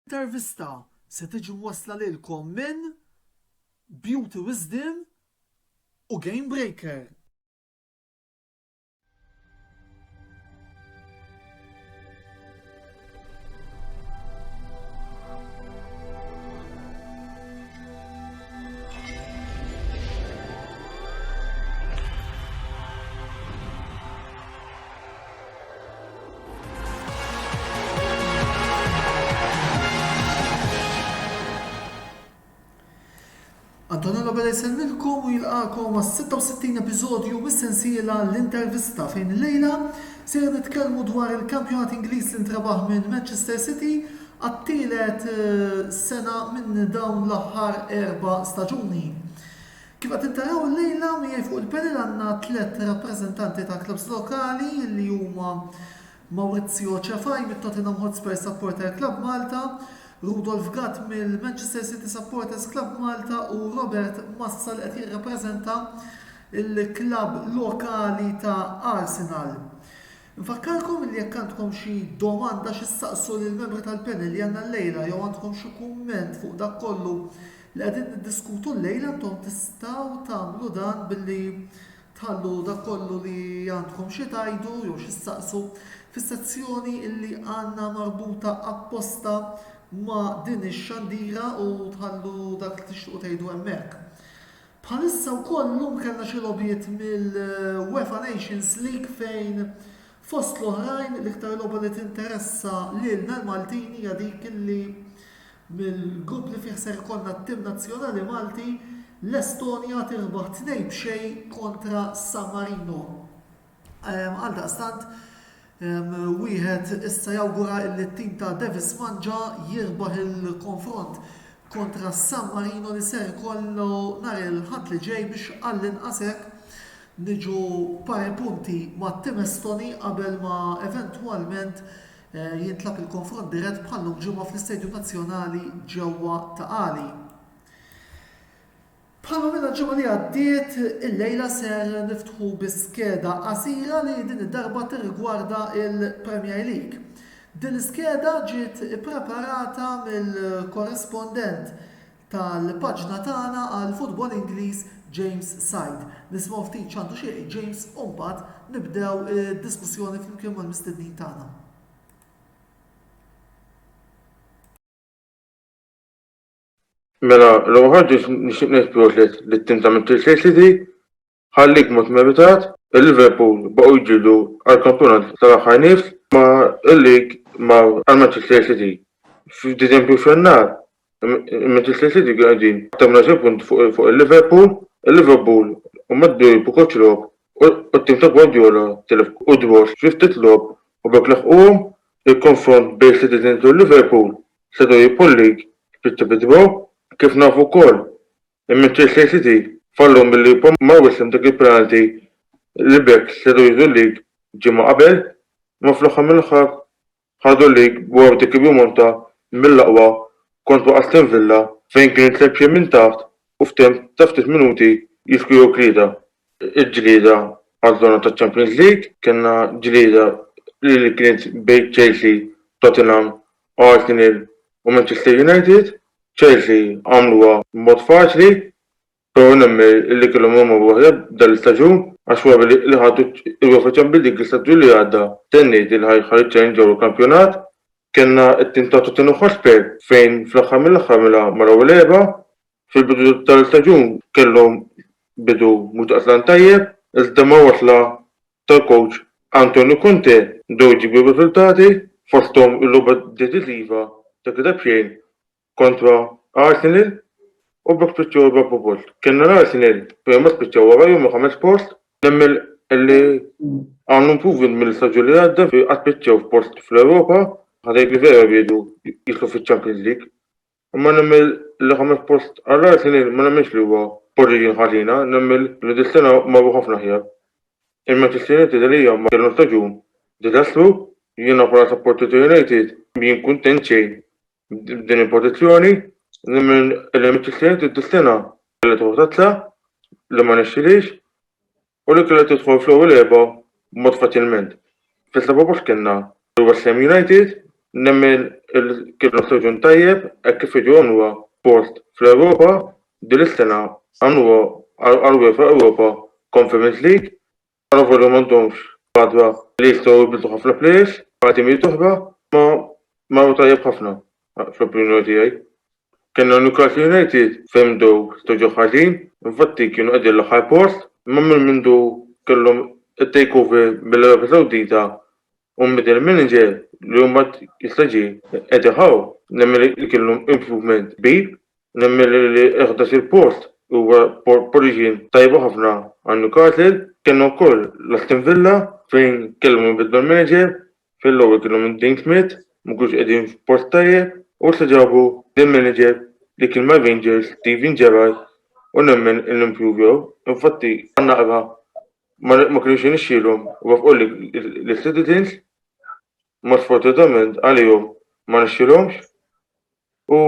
Intervista se tiġi mwassla lilkom minn Beauty Wisdom u Game Breaker. Antonello Bella jisemmilkom u jilqakom għas 66 episodju mis-sensiela l-intervista fejn il-lejla sir nitkellmu dwar il-kampjonat Ingliż li ntrabaħ minn Manchester City għat-tielet sena minn dawn l-aħħar 4 staġuni. Kif qed intaraw il-lejla miegħi fuq il-panel għandna 3 rappreżentanti ta' klubs lokali li huma Maurizio Cefaj mit-Tottenham Hotspur Supporter Club Malta, Rudolf Gatt mill-Manchester City Supporters Club Malta u Robert Massal qed jirrappreżenta il-klabb lokali ta' Arsenal. Nfakkarkom li jekk għandkom xi domanda x'issaqsu lill-membri tal-panel li għandna llejla jew għandkom xi kumment fuq dak kollu li qegħdin niddiskutu llejla intom tistgħu tagħmlu dan billi tħallu dak kollu li għandkom xi tgħidu jew x'issaqsu fis-sezzjoni illi għandna marbuta apposta ma' din ix-xandira u tħallu dak li tixtiequ tgħidu hemmhekk. Bħalissa wkoll llum kellna xi logħbiet mill-UEFA Nations League fejn fost l-oħrajn l-iktar logħba li tinteressa lilna l-Maltin hija dik illi mill-grupp li fih ser ikollna t-tim nazzjonali Malti l-Estonja tirbaħ 2-0 kontra San Marino. Għaldaqstant wieħed issa jawgura li t-tim ta' Davis Manja jirbaħ il-konfront kontra San Marino li ser kollu nhar il-ħadd li ġej biex għall-inqas hekk niġu pari punti ma' tim Estoni qabel ma' eventwalment jintlaq il-konfront dirett bħallum ġimgħa fl-Istedju Nazzjonali ġewwa Taqali. Bħalma minna ġimgħa li għaddiet il-lejla ser niftħu biskeda qasira li din id-darba tirrigwarda il-Premier League. Din iskeda ġiet ippreparata mill-korrespondent tal-paġna tagħna għal futbol Ingliż James Side. Nismgħu ftit x'għandu xi James u mbagħad nibdew id-diskussjoni flimkien mal-mistednin tagħna. Mela, l-ħarġi nixtieq nisbru li t-tim ta' Manchester City ħallik mod meritat, il-Liverpool baqgħu jġildu għall-kampjonat tal-aħħar nifs ma' il-lig ma' għal-Manchester City. F'Diċembru f'Jannar, Manchester City qegħdin tamna xi punt fuq il-Liverpool u maddu jibqgħu lob u t-tim ta' Guardiola telef u dwar xi ftit lob u bekk laħquhom il-konfront bejn Citizens u Liverpool setgħu jibqgħu l-lig bit-tibidbaw. Kif nafu wkoll, il-Manchester City fallu milli ma wissim dak il-penalti li bekk setgħu jieħdu l-lig ġimgħa qabel, ma fl-aħħar mill-aħħar ħadu l-lig b'għar dik monta mill-aqwa kontra Aston Villa fejn kien tlebxi minn taħt u f'temp ta' ftit minuti jiskru ġlieda. Il-ġlieda għaż-żona taċ-Champions League kellna ġlieda li kienet bejn Chelsea, Tottenham, Arsenal u Manchester United. Chelsea għamluha b'mod faċli, però nemmen li kellhom huma waħda dal-istaġun għax wara li ħadu il-UEFA Champions League l-istaġun li għadda tennejt il ħajħarit ġew il-kampjonat kellna t-tim ta' Tottenham Hotspur fejn fl-aħħar mill-aħħar maraw l-erba' fil-bidu tal-istaġun kellhom bidu mhux daqslan tajjeb, iżda ma wasla tal-coach Antonio Conte dew jġibu riżultati fosthom il-logħba deċiżiva ta' kidabxejn kontra Arsenal u bekk spiċċaw b'Bobba post. Kellna l-Arsenal fejn ma spiċċaw wara jum 5 post, nemmel li għamlu improvement mill-istaġun li għadda fi qatt spiċċaw f'post fl-Ewropa, ħadejt li vera biedu jidħlu fiċ-Champions League. Imma nemmel li 5 post għall-Arsenal ma nemmenx li huwa pożizzjoni ħażina, nemmel li dis-sena marru ħafna ħjar. Il-Manchester United li hija ma kellhom staġun diżastru, jiena bħala supporter ta' United jien kuntent xejn din il-pożizzjoni nemmen il-Manchester United dis-sena kellha tieħu tazza li ma nexxilix u li kellha tidħol fl-ewwel erba' b'mod faċilment. Fis-seba' kellna West Ham United nemmen kienu staġun tajjeb hekk kif jiġu għamluha post fl-Ewropa din is-sena għamluha għall-UEFA Europa Conference League għarafu li m'għandhomx għadwa li jistgħu jibdu ħafna plejers parti mi toħba ma tajjeb ħafna fl-opinjoni tiegħi. Kienna Newcastle United femdu staġu ħażin, infatti kienu qegħdin l-aħħar post, imma minn mindu kellhom it-takeover mill-Arabja Sawdita u middle manager li huma jistaġi qed iħaw nemmel li kellhom improvement kbir, nemmel li eħdas il-post huwa Parisian tajba ħafna għal Newcastle, kienu wkoll l-Aston Villa fejn kellhom inbidlu l-manager fil-ewwel kellhom Dean Smith ma kinux qegħdin f'post tajjeb u issa ġabu din manager li kien ma' Rangers Steven Gerrard u nemmen l-improvjaw. Infatti għannaqra ma kienux jinixxielhom u fqolli l-Citizens ma sfortunatament għalihom ma nixxielhomx u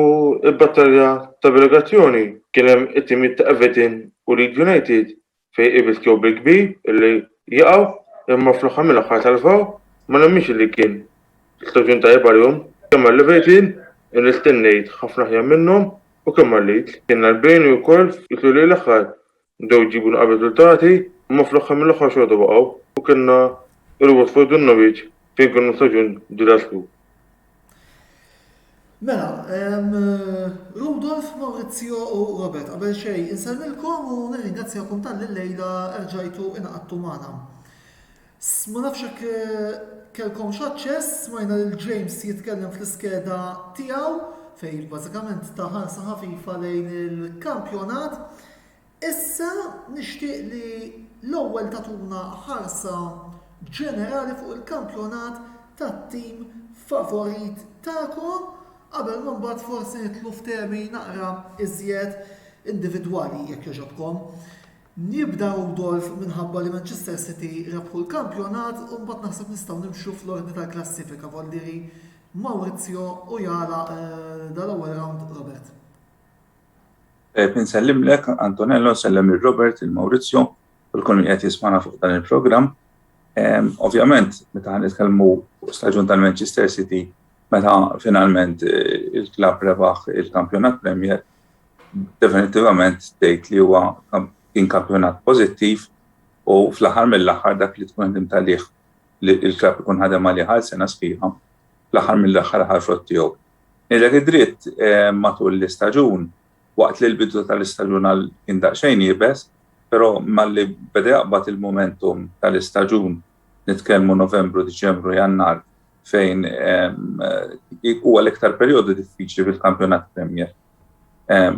l-battalja ta' delegazzjoni kien hemm it-timiet ta' Everton u Leeds United fejn ibiskjew bil-kbir illi jaqgħu imma fl-aħħar mill-aħħar salvaw ma nemmix li kien staġun tajjeb għalihom kemm għall-Everton nistennejt ħafna ħjar minnhom u kemm għal-Leeds kienna l-bejn wkoll jitlu lejn l-aħħar bdew jġibu naqab riżultati imma fl-aħħar mill-aħħar xorta baqgħu u kienna il-Watford u Norwich fejn kienu staġun diżastru. Mela, Rudolf, Maurizio u Robert, qabel xejn insellmilkom u nirringrazzjakom tal-lejla erġajtu inqattu magħna. Ma nafx hekk kellkom x'aċċess smajna lil James jitkellem fl-iskeda tiegħu fejn bażikament ta' ħarsa ħafifa lejn il-kampjonat. Issa nixtieq li l-ewwel tatuna ħarsa ġenerali fuq il-kampjonat tat-tim favorit tagħkom qabel ma mbagħad forsi nitlu f'temi naqra iżjed individwali jekk jogħġobkom. Nibda Rudolf minħabba li Manchester City rebħu l-kampjonat u mbagħad naħseb nistgħu nimxu fl-ordni tal-klassifika Voldiri Maurizio u jala dal-ewwel round Robert. Pinsellimlek Antonello, sellem il-Robert, il-Maurizio, u l-kull min qed jismana fuq dan il-programm. Ovvjament, meta nitkellmu fuq staġun tal-Manchester City, meta finalment il-klabb rebaħ il-kampjonat Premier, definitivament tgħid li huwa kien kampjonat pożittiv u fl-aħħar mill-aħħar dak li tkun ħadim talih li l-klabb ikun ħadem għalih għal sena sħiħa, fl-aħħar mill-aħħar ħar frott tiegħu. Nilek id-dritt matul l-istaġun waqt li l-bidu tal-istaġun kien daqsxejn jibes, però malli beda jaqbad il-momentum tal-istaġun nitkellmu Novembru, Diċembru, Jannar fejn huwa l-iktar perjodu diffiċli fil-kampjonat Premier.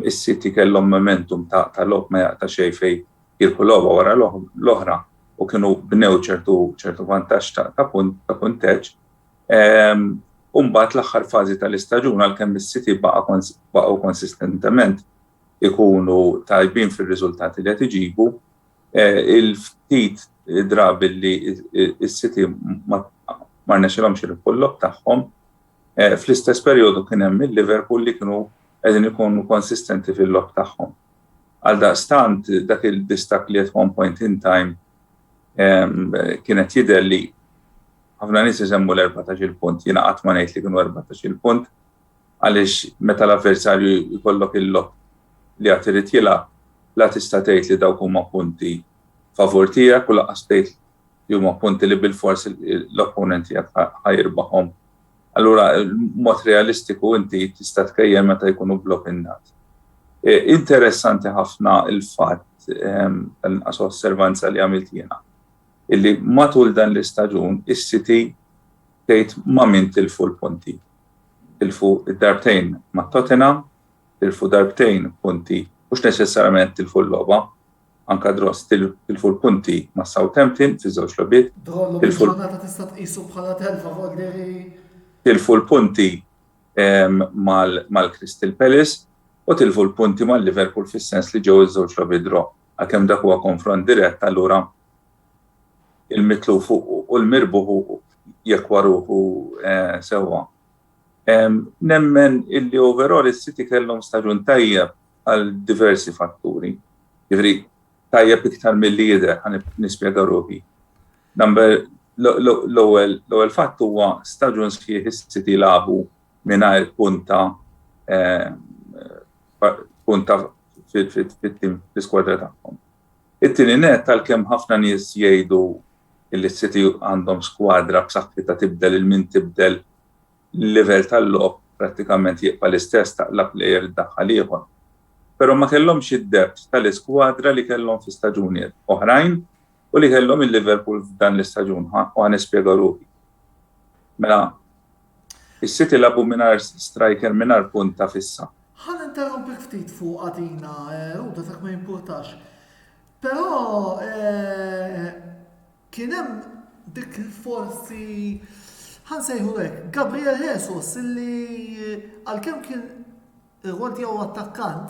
Is-City kellhom momentum ta' logħb ma jaqta' xejn fejn jirħu logħba wara l-oħra u kienu bnew ċertu vantaġġ ta' punteġġ. U mbagħad l-aħħar fażi tal-istaġun għalkemm is-City baqgħu konsistentement ikunu tajbin fir-riżultati li qed iġibu, il-ftit drabi li is-City ma rnexxilhomx irħu l-logħb tagħhom, fl-istess perjodu kien hemm il-Liverpool li kienu qegħdin ikunu konsistenti fil-logħb tagħhom. Għaldaqstant dak il-distak li at one point in time kienet jidher li ħafna nies isemmu l-14 punt, jiena qatt ma ngħid li kienu 14 punt, għaliex meta l-avversarju jkollok il-logħb li qed irid jilgħab la tista' tgħid li dawk huma punti favur tiegħek u lanqas tgħid li huma punti li bil-fors l-opponent tiegħek ħajirbaħhom. Allura mod realistiku inti tista' tkejjem meta jkunu blokkindati. Interessanti ħafna il-fatt tal-inqas osservanza li għamilt jiena illi matul dan l-istaġun is-City tgħid ma' min tilfu l-punti. Tilfu darbtejn ma' Tottenham, tilfu darbtejn punti mhux neċessarjament tilfu l-logħba, anke dross tilfu l-punti ma' Southampton fi żewġ logħbiet. Il-ġurnata tista' tqisu bħala telfa Voldiri. Tilfu l-punti mal-Crystal Palace u tilfu l-punti mal-Liverpool fis-sens li ġew iż-żewġ logħbiet draw. Għalkemm dak huwa konfront dirett allura il-mitluf u l-mirbuħ jekwaruħu sewwa. Nemmen illi overall is-City kellhom staġun tajjeb għal diversi fatturi. Jiġri tajjeb iktar milli jidher ħa nispjega ruħi. L-ewwel fatt huwa staġun sħiħ is-City lagħbu mingħajr punta fit-tim fl-iskwadra tagħhom. It-tieni net tal-kemm ħafna nies jgħidu li s-City għandhom skwadra b'saħħitha tibdel il-min tibdel il-level tal-logħob prattikament jibqa' l-istess taqla plejer iddaħħal ieħor. Però ma kellhomx id-depth tal-iskwadra li kellhom fi staġunijiet oħrajn u li kellhom il-Liverpool f'dan l-istaġun u ħanispjega ruħi. Mela is-City labu mingħajr striker mingħajr punta fissa. Ħan interrompi ftit fuq għadina, Ruda dak ma jimpurtax. Però kien hemm dik forsi ħansejħu hekk, Gabriel Jesus illi għalkemm kien ir-rwol tiegħu attakkant,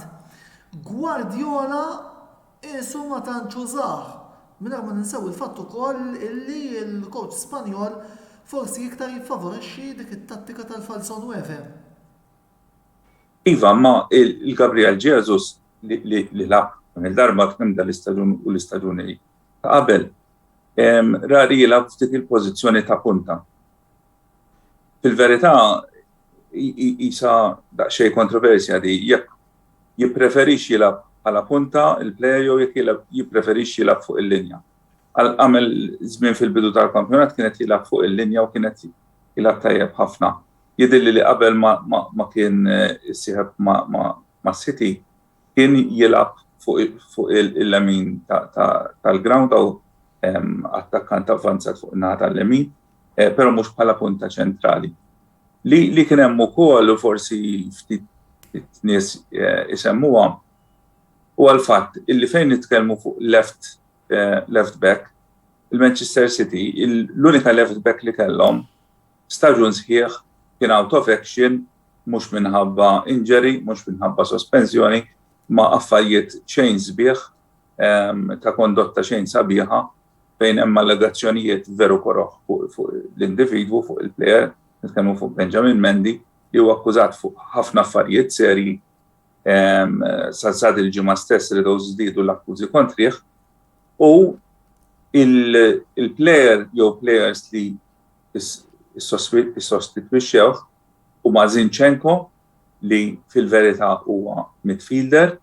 Guardiola qisu ma tantx użah. Mingħajr ma ninsew il-fatt ukoll illi l-coach Spanjol forsi iktar jiffavorixxi dik it-tattika tal-falso nueve. Iva, ma il-Gabriel Jesus li lab il-darba kien dal-istaġun u l-istaġuni ta' qabel rari jilab ftit il-pożizzjoni ta' punta. Fil-verità isa daqsxejn kontroversja di jekk jippreferix jilab bħala punta il-plejer jew jekk jippreferix jilab fuq il-linja. Għamel żmien fil-bidu tal-kampjonat kienet jilab fuq il-linja u kienet jilab tajjeb ħafna. Jidilli li qabel ma kien issieħeb ma' City kien jilab fuq il-lemin tal-ground u attakkant avvanzat fuq in-naħa tal-lemin, però mhux bħala punta ċentrali. Li kien hemm ukoll u forsi ftit nies isemmuha huwa l-fatt illi fejn nitkellmu fuq left back, il-Manchester City, l-unika left back li kellhom staġun sħiħ kien out of action, mhux minħabba injury, mhux minħabba sospensjoni, ma' affarijiet xejn sbieħ ta' kondotta xejn sabiħa fejn hemm allegazzjonijiet veru koroħ fuq l-individwu, fuq il-plejer, nitkellmu fuq Benjamin Mendy, li huwa akkużat fuq ħafna affarijiet serji sa il-ġimgħa stess li daw żdiedu l-akkużi kontrih u il-plejer jew plejers li issostitwixxew huma Zinchenko li fil-verità huwa midfielder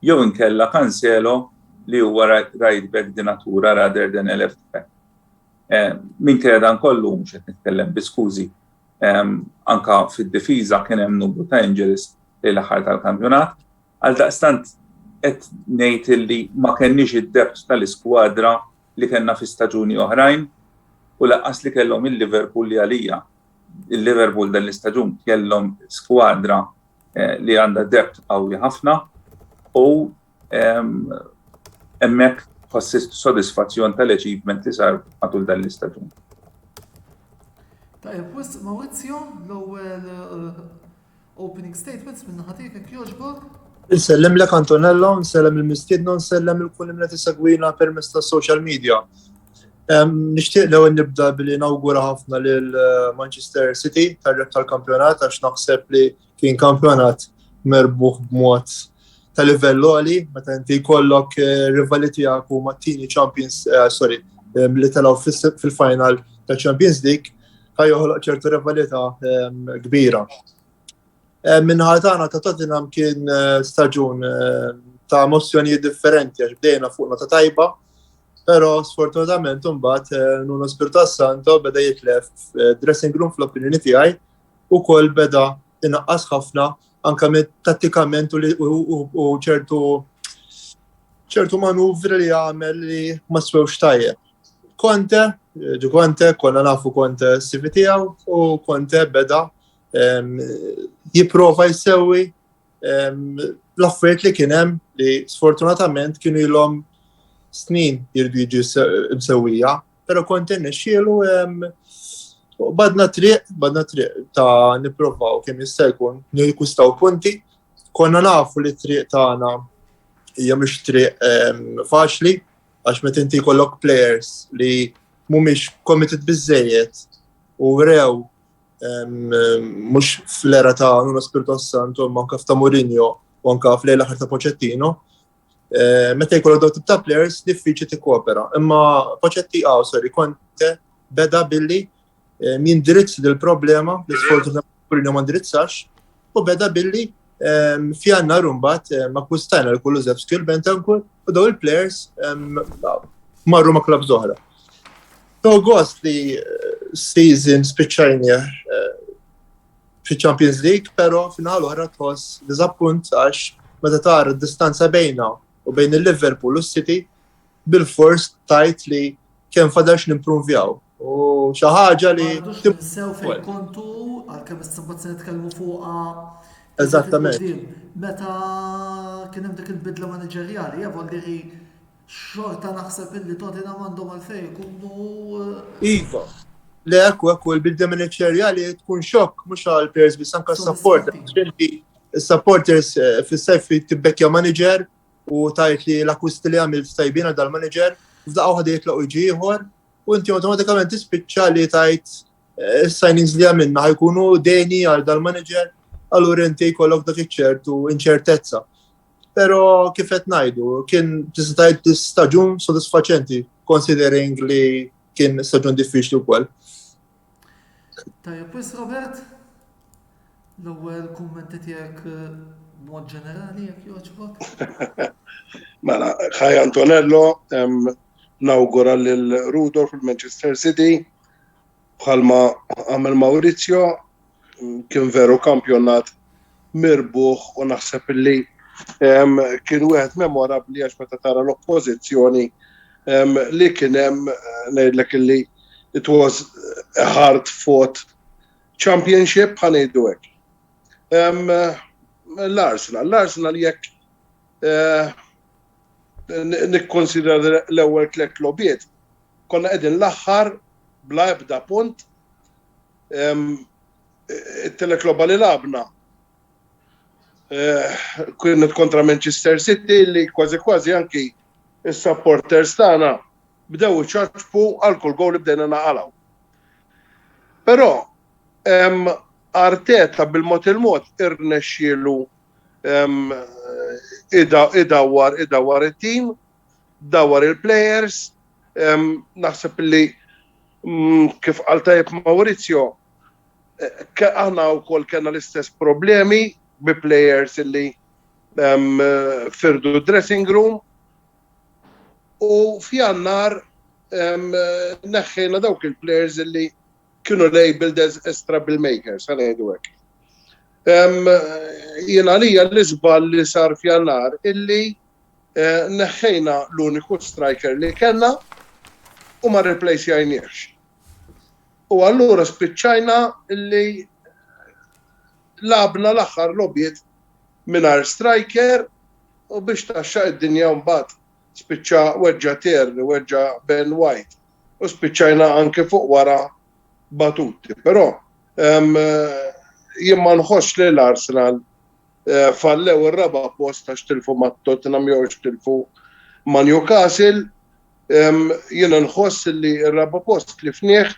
jew inkella Cancelo li huwa right back di natura rather than a left back. Minkejja dan kollu mhux qed nitkellem bi skużi anka fid-difiża kien hemm numru ta' injuries lejn l-aħħar tal-kampjonat, għal daqstant qed ngħid li ma kenniex id-depth tal-iskwadra li kellna fi staġuni oħrajn u laqqas li kellhom il-Liverpool li għalija. Il-Liverpool dan l-istaġun kellhom skwadra li għandha depth qawwi ħafna u hemmhekk ħossist sodisfazzjon tal-achievement li sar matul dan l-istaġun. Tajjeb, Maurizio, l-ewwel opening statements minn ħatik jekk jogħġbok. Nsellem lek Antonello, nsellem il-mistiedna, nsellem il-kull li tisegwina permezz tas-social media. Nixtieq l-ewwel nibda billi nawgura ħafna lil Manchester City tar-reb tal-kampjonat għax naħseb li kien kampjonat merbuħ b'mod ta' livell għoli, meta inti jkollok rivali tiegħek huma t-tieni Champions, li telgħu fil-final ta' Champions League ħajjoħloq ċertu rivalità kbira. Minħat tagħna ta' Tottenham kien staġun ta' emozzjonijiet differenti għax bdejna fuq nota tajba, però sfortunatament imbagħad Nuno Espirito Santo beda jitlef dressing room fl-opinjoni tiegħi ukoll beda inaqqas ħafna anke tattikament u ċertu manuvri li għamel li ma swewx tajjeb. Conte, konna nafu Conte s-CV tiegħu u Conte beda jipprova jsewwi l-affarijiet li kien hemm li sfortunatament kienu ilhom snin jirdu jiġu msewwija, però Conte nexxielu badna triq ta' nipprovaw kemm jista' jkun nikwistaw punti. Konna nafu li triq tagħna hija mhux triq faċli għax meta inti jkollok players li mhumiex committed biżżejjed u rew mhux fl-era ta' Nuno Espirito Santo manka f'ta' Mourinho u anke fl-ejla l-aħħar ta' Pochettino. Meta jkollok dawn tip ta' players diffiċli tikkopera. Imma Conte beda billi jindirizz lill problema li sfortunatament Mourinho ma ndirizzax u beda billi fi Jannar mbagħad ma kwistajna l-Kulusevski l-Bentancur u daw il-players marru ma' klabs oħra. So gost li season spiċċajni fi Champions League, pero finħal oħra tħoss diżappunt għax meta tara d-distanza bejna u bejn il-Liverpool u s-City bil-fors tajt li kemm fadax nimpruvjaw. U xi ħaġa li Sew fejn kontu għalkemm is-sabbat se nitkellmu fuqha. Eżattament. Meta kien hemm dik il-bidla maniġerjali, Volleri xorta naħseb illi Tottenham għandhom għalfejn ikunu Iva. Le ekku il-bidla maniġerjali tkun xokk mhux għal players biss anke supporters. Is-supporters fis-sajf tibbekja manager u tajt li l-akwisti li għamil tajbina dal-manager f'daqqa waħda jitlaqu jiġi ieħor u inti awtomatikament tispiċċa li tajt is-signings li għamilna ħajkunu deni għal dal-manager allura inti jkollok dak iċ-ċertu inċertezza. Però kif qed ngħidu, kien tista' tgħid staġun sodisfaċenti considering li kien staġun diffiċli wkoll. Tajjeb, wis Robert, l-ewwel kummenti tiegħek b'mod ġenerali jekk jogħġbok. Mela, Ħaj Antonello nawgura lil Rudolf fil-Manchester City bħalma għamel Maurizio kien veru kampjonat mirbuħ u naħseb li kien wieħed memorabbli għax meta tara l-oppożizzjoni li kien hemm ngħidlek illi it was a hard fought championship ħanejdu hekk. L-Arsenal jekk nikkonsidra l-ewwel tliet klobiet konna qegħdin l-aħħar bla ebda punt it-tele klobba li labna kienet kontra Manchester City li kważi anki is-supporters tagħna bdew iċarġbu għal kull gowl li bdejna naqalgħu. Però Arteta bil-mod il-mod irnexxielu idawwar it-tim, dawwar il-players, naħseb li kif qal tajjeb Maurizio aħna wkoll kellna l-istess problemi bi players illi firdu dressing room u f'Jannar neħħejna dawk il-players illi kienu labeled as troublemakers, ħanejdu hekk. Jiena għalija l-iżbal li sar f'Jannar illi neħħejna l-uniku striker li kellna u ma replaceajniex. U allura spiċċajna illi labna l-aħħar lobbiet mingħajr striker u biex taxxa id-dinja mbagħad spiċċa weġġa Tierney, weġġa Ben White u spiċċajna anke fuq wara Batutti. Però jien ma nħoss li l-Arsenal fallew ir-raba' post għax tilfu ma' Tottenham jew tilfu ma' Newcastle. Jiena nħoss li r-raba' post tlifnieh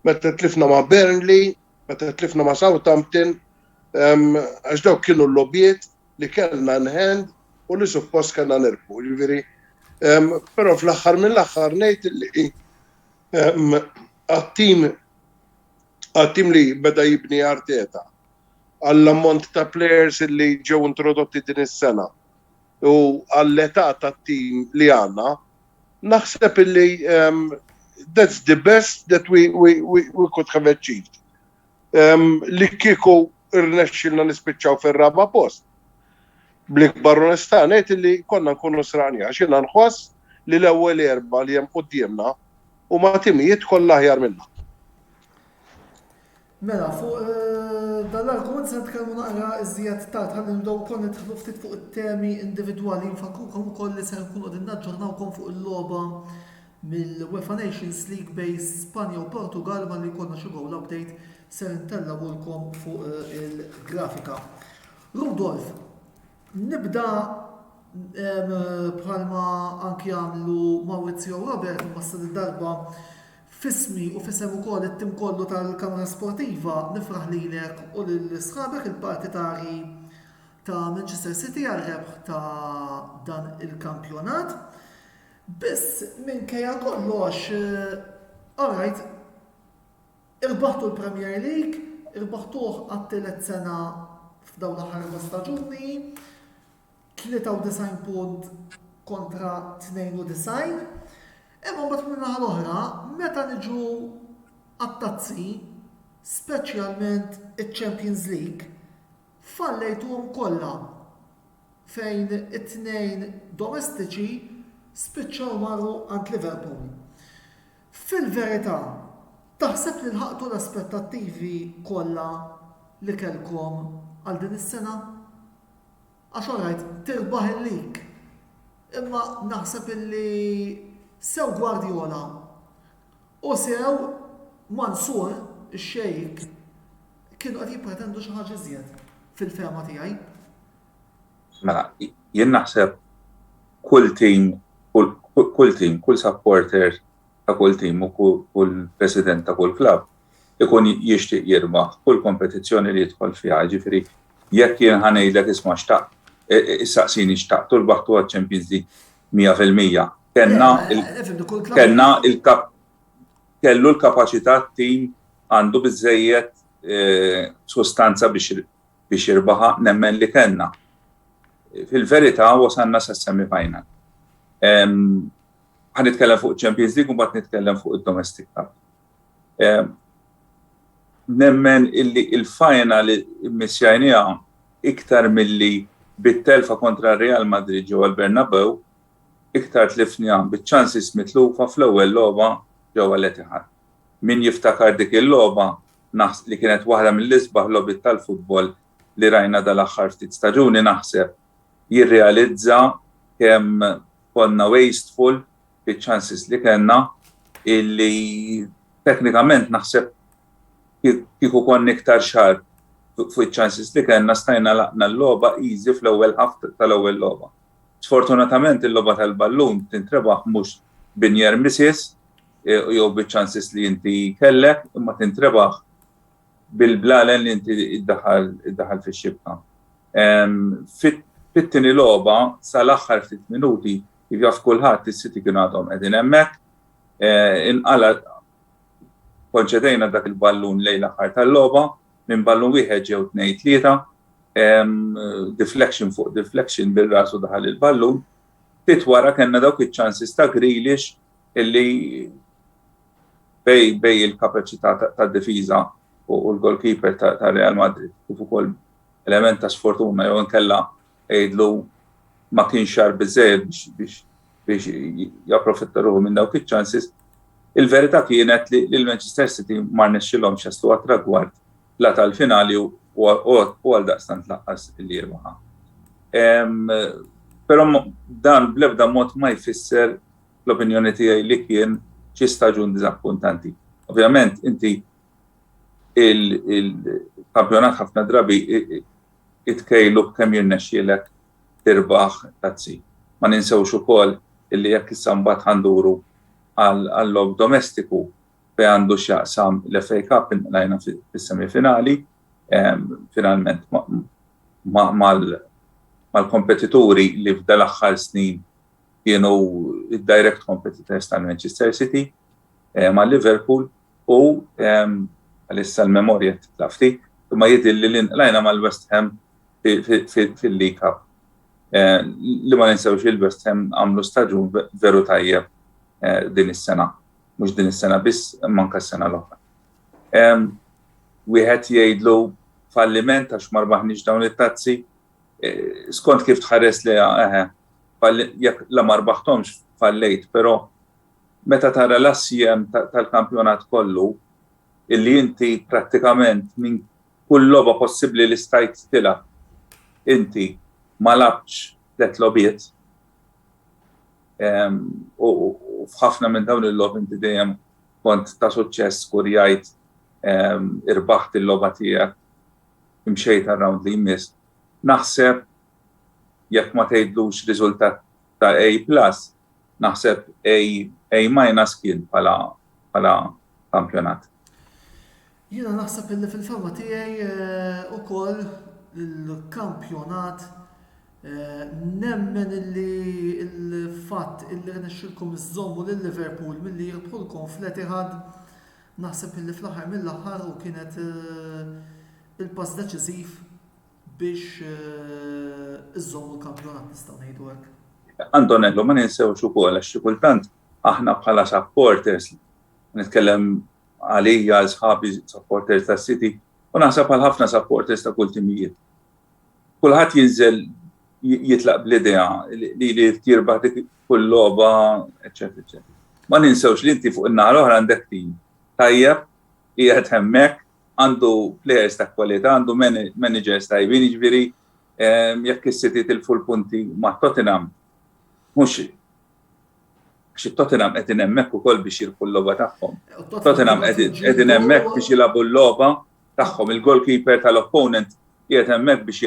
meta tlifna ma' Burnley, meta tlifna ma' Southampton, għax dawk kienu l-lobbiet li kellna n-hand u li suppost kellna nirbu. Ġifieri, però fl-aħħar mill-aħħar ngħid li għat-tim li beda jibni Arteta għall-ammont ta' players li ġew introdotti din is-sena u għall-età tat-tim li għandna, naħseb li that's the best that we could have achieved. Li kieku irnexxilna nispiċċaw fir-raba' post. Bl-ikbar onestà ngħid li konna nkunu srani għax jiena nħoss li l-ewwel erba' li hemm qudiemna huma timijiet kollha aħjar minnha. Mela, fuq dal-argument se nitkellmu naqra iżjed tard ħalli nibdew ukoll nidħlu ftit fuq it-temi individwali nfakrukom ukoll li se nkunu qegħdin naġġornawkom fuq il-logħba mill-UEFA Nations League bejn Spanja u Portugal ma li jkollna xi goal update se ntellawulkom fuq il-grafika. Rudolf, nibda bħalma anki għamlu Maurizio Robert imma darba fismi u fisem ukoll it-tim kollu tal-Kamra Sportiva nifraħ lilek u lill-sħabek il-partitari ta' Manchester City għal-rebħ ta' dan il-kampjonat. Biss minkejja kollox, alright, irbaħtu l-Premier League, irbaħtuh għat-tielet sena f'dawn l-aħħar 4 staġuni, 93 punt kontra 92. Imma mbagħad minn naħa l-oħra, meta niġu għat-tazzi, speċjalment iċ-Champions League, fallejtuhom kollha fejn it-tnejn domestiċi spiċċaw marru għand Liverpool. Fil-verità, taħseb li lħaqtu l-aspettattivi kollha li kellkom għal din is-sena? Għax orajt, tirbaħ il-lig. Imma naħseb illi sew Guardiola u sew Mansur, ix-xejk, kienu qed jippretendu xi ħaġa iżjed fil-fema tiegħi. Mela, jien naħseb kull supporter ta' kull team u kull president ta' kull klabb ikun jixtieq jirbaħ kull kompetizzjoni li jidħol fiha. Ġifieri jekk jien ħanejdlek isma' issaqsini xtaqtu l-baħtu għaċ-Champions League 100%. Kellu l-kapaċità tim għandu biżżejjed sostanza biex jirbaħa nemmen li kellna. Fil-verità wasanna sa semi-final. Ħanitkellem fuq Champions League u mbagħad nitkellem fuq id-Domestic Cup. Nemmen illi il-final missjajnija iktar milli bit-telfa kontra Real Madrid ġewwa l-Bernabeu, iktar tlifnija biċ-chances mitlufa fl-ewwel logħba ġewwa l-Etihad. Min jiftakar dik il-logħba li kienet waħda mill-isbaħ logħbiet tal-futbol li rajna dal-aħħar ftit staġuni naħseb jirrealizza kemm konna wasteful biċ-chances li kellna illi teknikament naħseb kieku konna iktar xar fuq iċ-chances li kellna stajna laqna l-logħba easy fl-ewwel ħafta tal-ewwel logħba. Sfortunatament il-logħba tal-ballun tintrebaħ mhux binjer missis jew biċ-chances li inti kellek imma tintrebaħ bil-blalen li inti iddaħħal fix-xibka. Fit-tieni logħba sal-aħħar ftit minuti kif jaf kulħadd is-City kienu għadhom qegħdin hemmhekk, inqala konċedejna dak il-ballun lejn l-aħħar tal-logħba minn ballun wieħed ġew 2-3, deflection fuq deflection bil-rasu daħal il-ballun, ftit wara kellna dawk iċ-chances ta' Grealish illi bej il-kapaċità tad-difiża u l-goalkeeper ta' Real Madrid kif ukoll element ta' sfortuna jew inkella jgħidlu ma kienx xar biżżejjed biex japprofitta ruħu minn dawk iċ-chances. Il-verità kienet li l-Manchester City ma rnexxilhomx jaslu għat-tragward la tal-finali u għal daqstant laqqas li jirbaħa. Però dan bl-ebda mod ma jfisser l-opinjoni tiegħi li kien xi staġun diżappuntanti. Ovvjament inti il-kampjonat ħafna drabi itkejlu kemm jirnexxielek tirbaħ tazzi. Ma ninsewx ukoll illi jekk issa mbagħad ħanduru għall-lob domestiku fejn għandu x'jaqsam l-FA Cup lajna fis-semifinali, finalment mal-kompetituri li f'dal aħħar snin kienu id-direct competitors tal-Manchester City ma' Liverpool u għalissa l-memorja tlafti, imma jidilli li lajna mal-West Ham fil-League Cup. Li ma ninsewx il-West Ham għamlu staġun veru tajjeb din is-sena, mhux din is-sena biss manka s-sena l-oħra. Wieħed jgħidlu falliment għax ma rbaħniex dawn it-tazzi, skont kif tħares li jekk la ma rbaħthomx fallejt, però meta tara l-assiem tal-kampjonat kollu illi inti prattikament minn kull logħba possibbli li stajt tilha inti ma labx 3 logħbiet u f'ħafna minn dawn il-logħbi inti dejjem kont ta' suċċess kur jgħid irbaħt il-logħba tiegħek imxejt ar-round li jmiss. Naħseb jekk ma tgħidlux riżultat ta' A+, naħseb A- kien bħala kampjonat. Jiena naħseb illi fil-fema tiegħi ukoll il-kampjonat nemmen illi il-fatt illi rnexxilkom iżommu lil Liverpool milli jirbħulkom fl-Etihad naħseb illi fl-aħħar mill-aħħar u kienet il-pass deċiżiv biex iżommu l-kampjonat nistgħu ngħidu hekk. Antonello, ma ninsewx ukoll għax xi kultant aħna bħala supporters nitkellem għalija għal sħabi supporters tas City u naħseb għal ħafna supporters ta' kull timijiet. Kulħadd jinżel jitlaq bl-idea li tirbaħ dik kull logħba, eċetera. Ma ninsewx li inti fuq in-naħa l-oħra għandek tim tajjeb li qed hemmhekk għandu players ta' kwalità, għandu managers tajbin, jiġifieri jekk is-City tilfu l-punti ma' Tottenham mhux Tottenham qegħdin hemmhekk ukoll biex jirpu l-logħba tagħhom. Tottenham qegħdin hemmhekk biex jilagħbu l-logħba tagħhom, il-goalkeeper tal-opponent qiegħed hemmhekk biex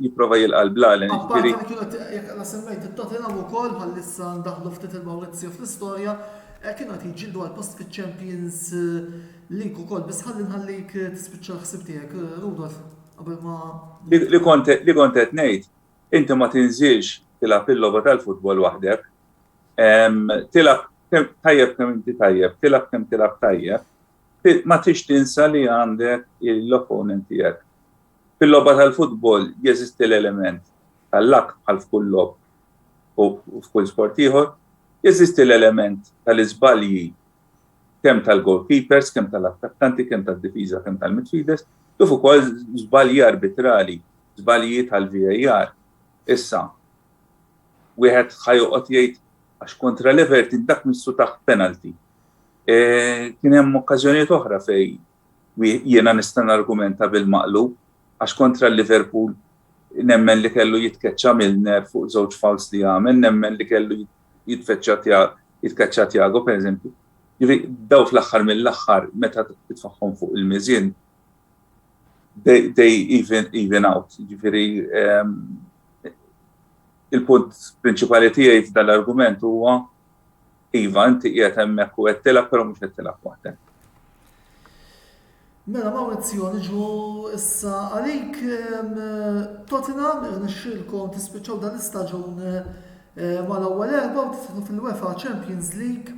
jipprova jilqa' l-blal. Apparti li kienu jekk semmejt it-Tottenham ukoll bħalissa ndaħlu ftit il-Maurizio fl-istorja, kienu qed jiġġieldu għal post fiċ-Champions League ukoll biss nħallik tispiċċa l-ħsieb tiegħek, Rudolf, qabel ma. Li kont qed ngħid, inti ma tinżilx tilgħab il-logħba tal-futbol waħdek. Tilab tajjeb kemm inti tajjeb, tilab kemm tilab tajjeb, ma tix tinsa li għandek l-opponent tiegħek. Fil-logħba tal-futbol jeżisti l-element tal-lak bħal f'kull logħba u f'kull sport ieħor, jeżisti l-element tal-iżbalji kemm tal-goalkeepers, kemm tal-attakkanti, kemm tad-difiża, kemm tal-midfielders, kif ukoll żbalji arbitrali, żbalji tal-VAR. Issa, wieħed ħajoqgħod jgħid għax kontra l-Everton dak missu taħt penalty. Kien hemm okkażjonijiet oħra fej jiena nista' nargumenta bil-maqlub għax kontra l-Liverpool nemmen li kellu jitkeċċa Milner fuq żewġ fouls li għamel, nemmen li kellu jitkeċċa Thiago pereżempju. Daw fl-aħħar mill-aħħar meta titfaħħom fuq il-miżien they even out. Ġifieri il-punt prinċipali tiegħi f'dal-argument huwa iva inti qiegħed hemmhekk u qed tilab però mhux qed tilab waħdek. Mela Maurizio, niġu issa għalik Tottenham irnexxielkom tispiċċaw dan l-istaġun mal-ewwel erba' u titħlu fil-UEFA Champions League.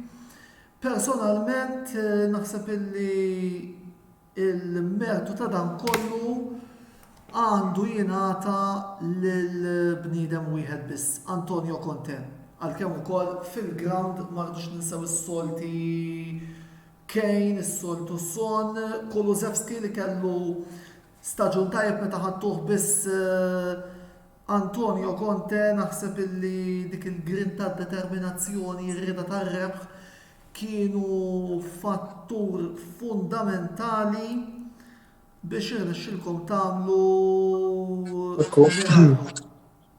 Personalment naħseb illi il-mertu ta' dan kollu għandu jingħata lill-bniedem wieħed biss, Antonio Conte. Għalkemm ukoll fil-ground ma rridux ninsew is-solti Kane, is-soltu Son, Kulusevski li kellu staġun tajjeb meta ħadtuh biss Antonio Conte, naħseb illi dik il-grin ta' determinazzjoni, ir-rieda tar-rebħ kienu fattur fundamentali biex irnexxilkom tagħmlu.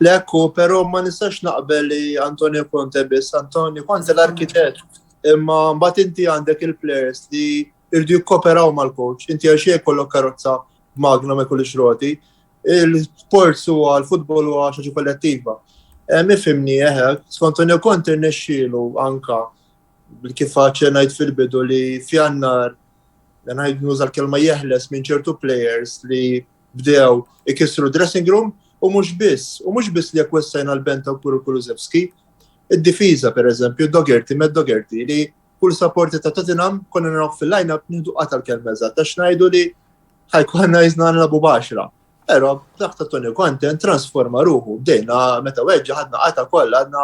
Lekku, però ma nistax naqbel li Antonio Conte biss, Antonio Conte l-arkitett. Imma mbagħad inti għandek il-players li irdu jikkoperaw mal-coach, inti għax jkollok karozza magna ma jkollix roti. Il-sports huwa l-futbol huwa xi kollettiva. Mifhimni skont Antonio Conte rnexxielu anka kif faċ ngħid fil-bidu li f'Jannar ngħid nuża l-kelma jeħles minn ċertu players li bdew ikissru dressing room u mhux biss li jekk wessajna l-benta u Kulusevski. Id-difiża pereżempju Doherty li kull supporti ta' Tottenham konna naraw fil-line-up nieħdu qatal kelma eżatt għax ngħidu li ħajkonna jiżna nagħlabu baxra. Però taħt Antonio Conte transforma ruħu, bdejna meta weġġa ħadna qata kollha għadna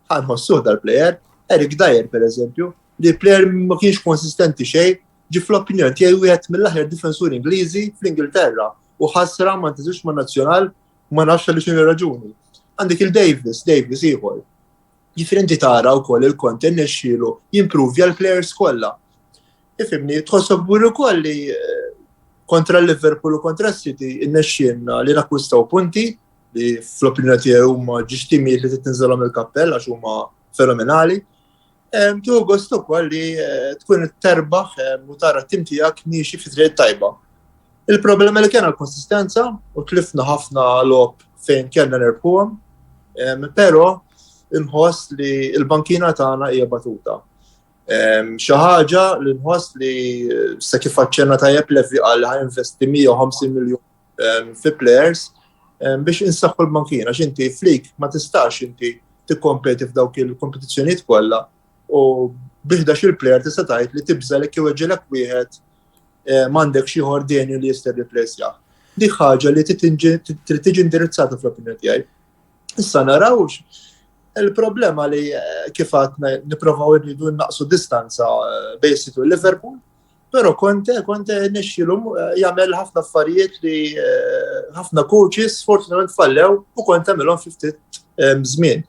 ħanħossuh dal-plejer, Eric Dyer pereżempju, li plejer ma kienx konsistenti xejn, ġi fl-opinjoni tiegħi wieħed mill-aħjar difensuri Ingliżi fl-Ingilterra u ħassra ma ntiżux ma' nazzjonal ma nafx li x'inhi raġuni. Għandek il-Davis ieħor. Differenti tara wkoll il-Conte nnexxielu jimprovja l-players kollha. Ifhimni, tħossok bur ukoll li kontra l-Liverpool u kontra s-City nnexxielna li nakkwistaw punti li fl-opinjoni tiegħi huma ġistimijiet li titinżelhom il-kappell għax huma fenomenali. Tieħu gost ukoll li tkun terbaħ u tara t-tim tiegħek miexi fi triq tajba. Il-problema li kien l-konsistenza u tlifna ħafna logħob fejn kellna nerbħuhom, però inħoss li l-bankina tagħna hija batuta. Xi ħaġa li nħoss li sa kif faċċenna tajjeb Levi qal ħajinvesti 150 miljun fi players biex insaħħu l-bankina għax inti flik ma tistax inti tikkompeti f'dawk il-kompetizzjonijiet kollha u Biħdax il-plejer tista' tgħid li tibżalek iweġġelek wieħed m'għandek xi ieħor deni li jista' jirreplacjah. Dik ħaġa li trid tiġi indirizzata fl-opinjoni tiegħi. Issa narawx il-problema li kif għadna nipprovaw irridu naqsu distanza bejn City u Liverpool, però Conte nixxilhom jagħmel ħafna affarijiet li ħafna coaches fortunatament fallew u Conte għamilhom fi ftit żmien.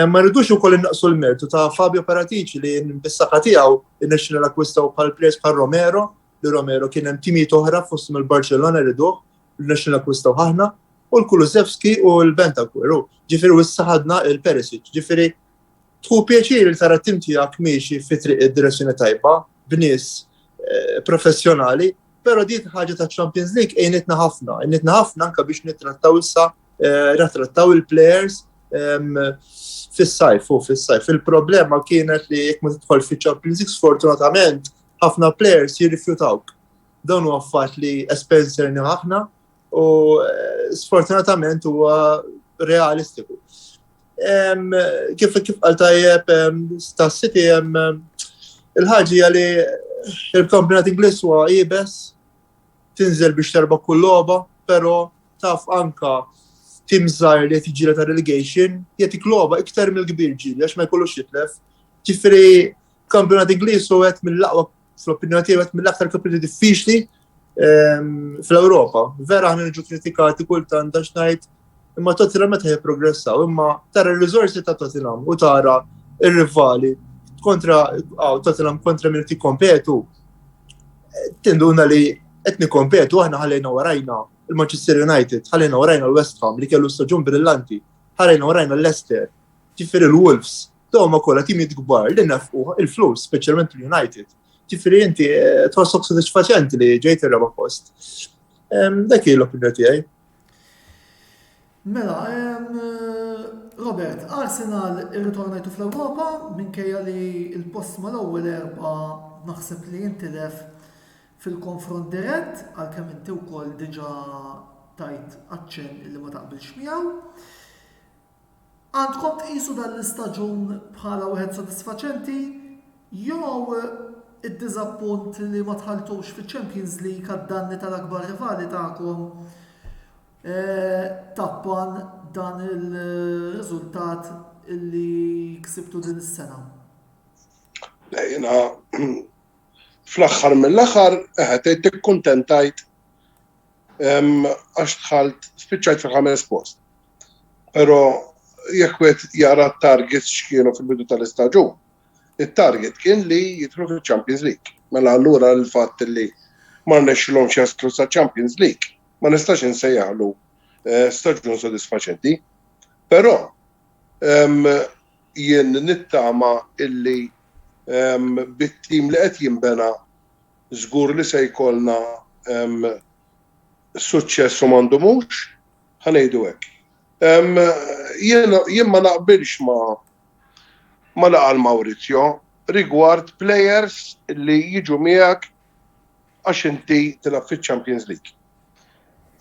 Ma rridux ukoll innaqsu l-mertu ta' Fabio Paratici li bis-saħħa tiegħu innexxina l-akkwistaw bħal players bħal Romero, li Romero kien hemm timijiet oħra fosthom il-Barcellona rriduh, li innexxina akkwistaw aħna, u l-Kulusevski u l-Bentancur. Ġifieri issa ħadna il-Perisic. Ġifieri tħu pjaċir li tara t-tim tiegħek miexi fi triq id-direzzjoni tajba b'nies professjonali, però dik ħaġa ta' Champions League għinitna ħafna anke biex nittrattaw issa rattrattaw il-players fis-sajf. Il-problema kienet li jekk ma tidħol fi-Champions League sfortunatament ħafna players jirrifjutawk. Dawn huwa fatt li Spencer ħafna u sfortunatament huwa realistiku. Kif qal tajjeb ta' City il-ħaġa li il-kampjonat Ingliż huwa qiebes tinżel biex terba' kull logħba, però taf anka tim żgħar li qed jiġi ta' relegation jagħtik logħba iktar mill-kbir ġieli għax ma jkollux jitlef. Ġifieri kampjonat Ingliż huwa qed mill-aqwa fl-opinjoni tiegħi qed mill-aktar kampjonati diffiċli fl-Ewropa. Vera aħna niġu kritikati kultant għax ngħid imma Tottenham meta jipprogressaw, imma tara r-riżorsi ta' Tottenham u tara ir-rivali kontra Tottenham kontra min tikkompetu. Tinduna li qed nikkompetu aħna ħallejna warajna il-Manchester United, ħallejna warajna l-West Ham li kellu staġun brillanti, ħallejna warajna l-Leicester, ġifieri l-Wolves, dawn kollha timijiet kbar li nefqu il-flus, speċjalment l-United. Ġifieri inti tħossok sodisfaċenti li ġejt ir-raba' post. Dak hi l-opinjoni tiegħi. Mela, Robert, Arsenal irritornajtu fl-Ewropa minkejja li l-post mal-ewwel erba' naħseb li jintilef fil-konfront dirett għalkemm inti wkoll diġà tajt aċċenn li ma taqbilx miegħu. Għandkom tqisu dan l-istaġun bħala wieħed sodisfaċenti jew id-diżappunt li ma tħalltux fiċ-Champions League għad-danni tal-akbar rivali tagħkom tappan dan il-riżultat illi ksibtu din is-sena? Jiena fl-aħħar mill-aħħar qed tikkuntentajt għax dħalt spiċċajt fil-5 post. Però jekk wieħed jara t-targets x'kienu fil-bidu tal-istaġun, it-target kien li jidħlu fil-Champions League. Mela allura l-fatt li ma rnexxilhomx jaslu sa Champions League ma nistax insejjaħlu staġun sodisfaċenti, però jien nittama illi bit-tim li qed jinbena żgur li se jkollna suċċess u m'għandhomux, ħanejdu hekk. Jien ma naqbilx ma laqal Maurizio rigward players li jiġu miegħek għax inti tilab fiċ-Champions League.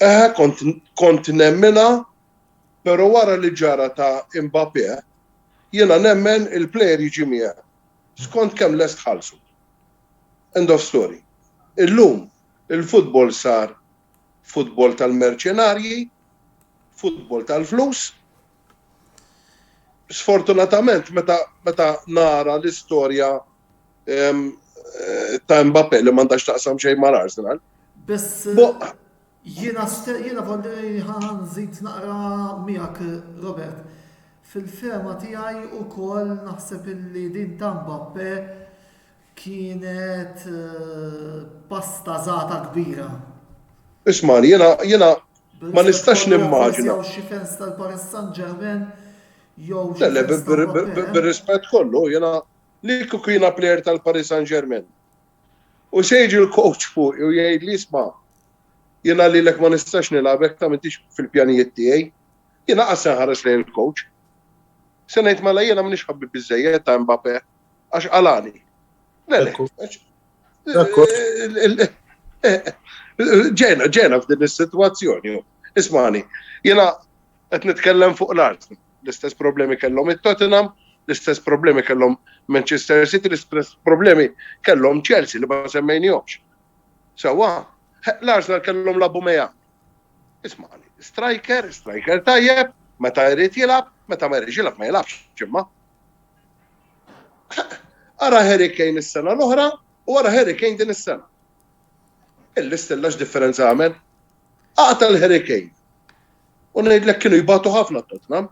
Kont nemmina, pero wara li ġara ta' Mbappé, jiena nemmen il-plejer jiġi miegħek. Skont kemm lest ħalsu. End of story. Illum il-futbol sar futbol tal-merċenarji, futbol tal-flus. Sfortunatament meta nara l-istorja ta' Mbappé li m'għandax taqsam xejn mal-Arsenal. Jiena volli ħanżid naqra miegħek, Robert. Fil-ferma tiegħi wkoll naħseb illi din ta' Mbappé kienet pasta żgħata kbira. Ismani, jiena ma nistax nimmaġina. Jew xi fans tal-Paris Saint-Germain jew bir-rispett kollu, jiena li kieku jiena plejer tal-Paris Saint-Germain. U se jiġi l-coach fuq u jgħid li isma' jiena lilek ma nistax nilagħbek ta' m'intix fil-pjanijiet tiegħi. Jiena qassan ħares lejn il-coach. Se ngħid mela jiena m'iniex ħabbib biżżejjed ta' Mbappé għax qalani. Ġena f'din is-sitwazzjoni. Ismani, jiena qed nitkellem fuq l-Arsenal. L-istess problemi kellhom it-Tottenham l-istess problemi kellhom Manchester City, l-istess problemi kellhom Chelsea li ma semmejnihomx. Sewwa, l-Arsenal kellhom l-Aubameyang. Ismani, striker tajjeb, meta jrid jilab, meta ma jridx jilab ma jilabx ġimma. Ara Harry Kane is-sena l-oħra u ara Harry Kane din is-sena. Il-Istella x'differenza għamel? Qata l-Harry Kane. U ngħidlek kienu jibatu ħafna Tottenham.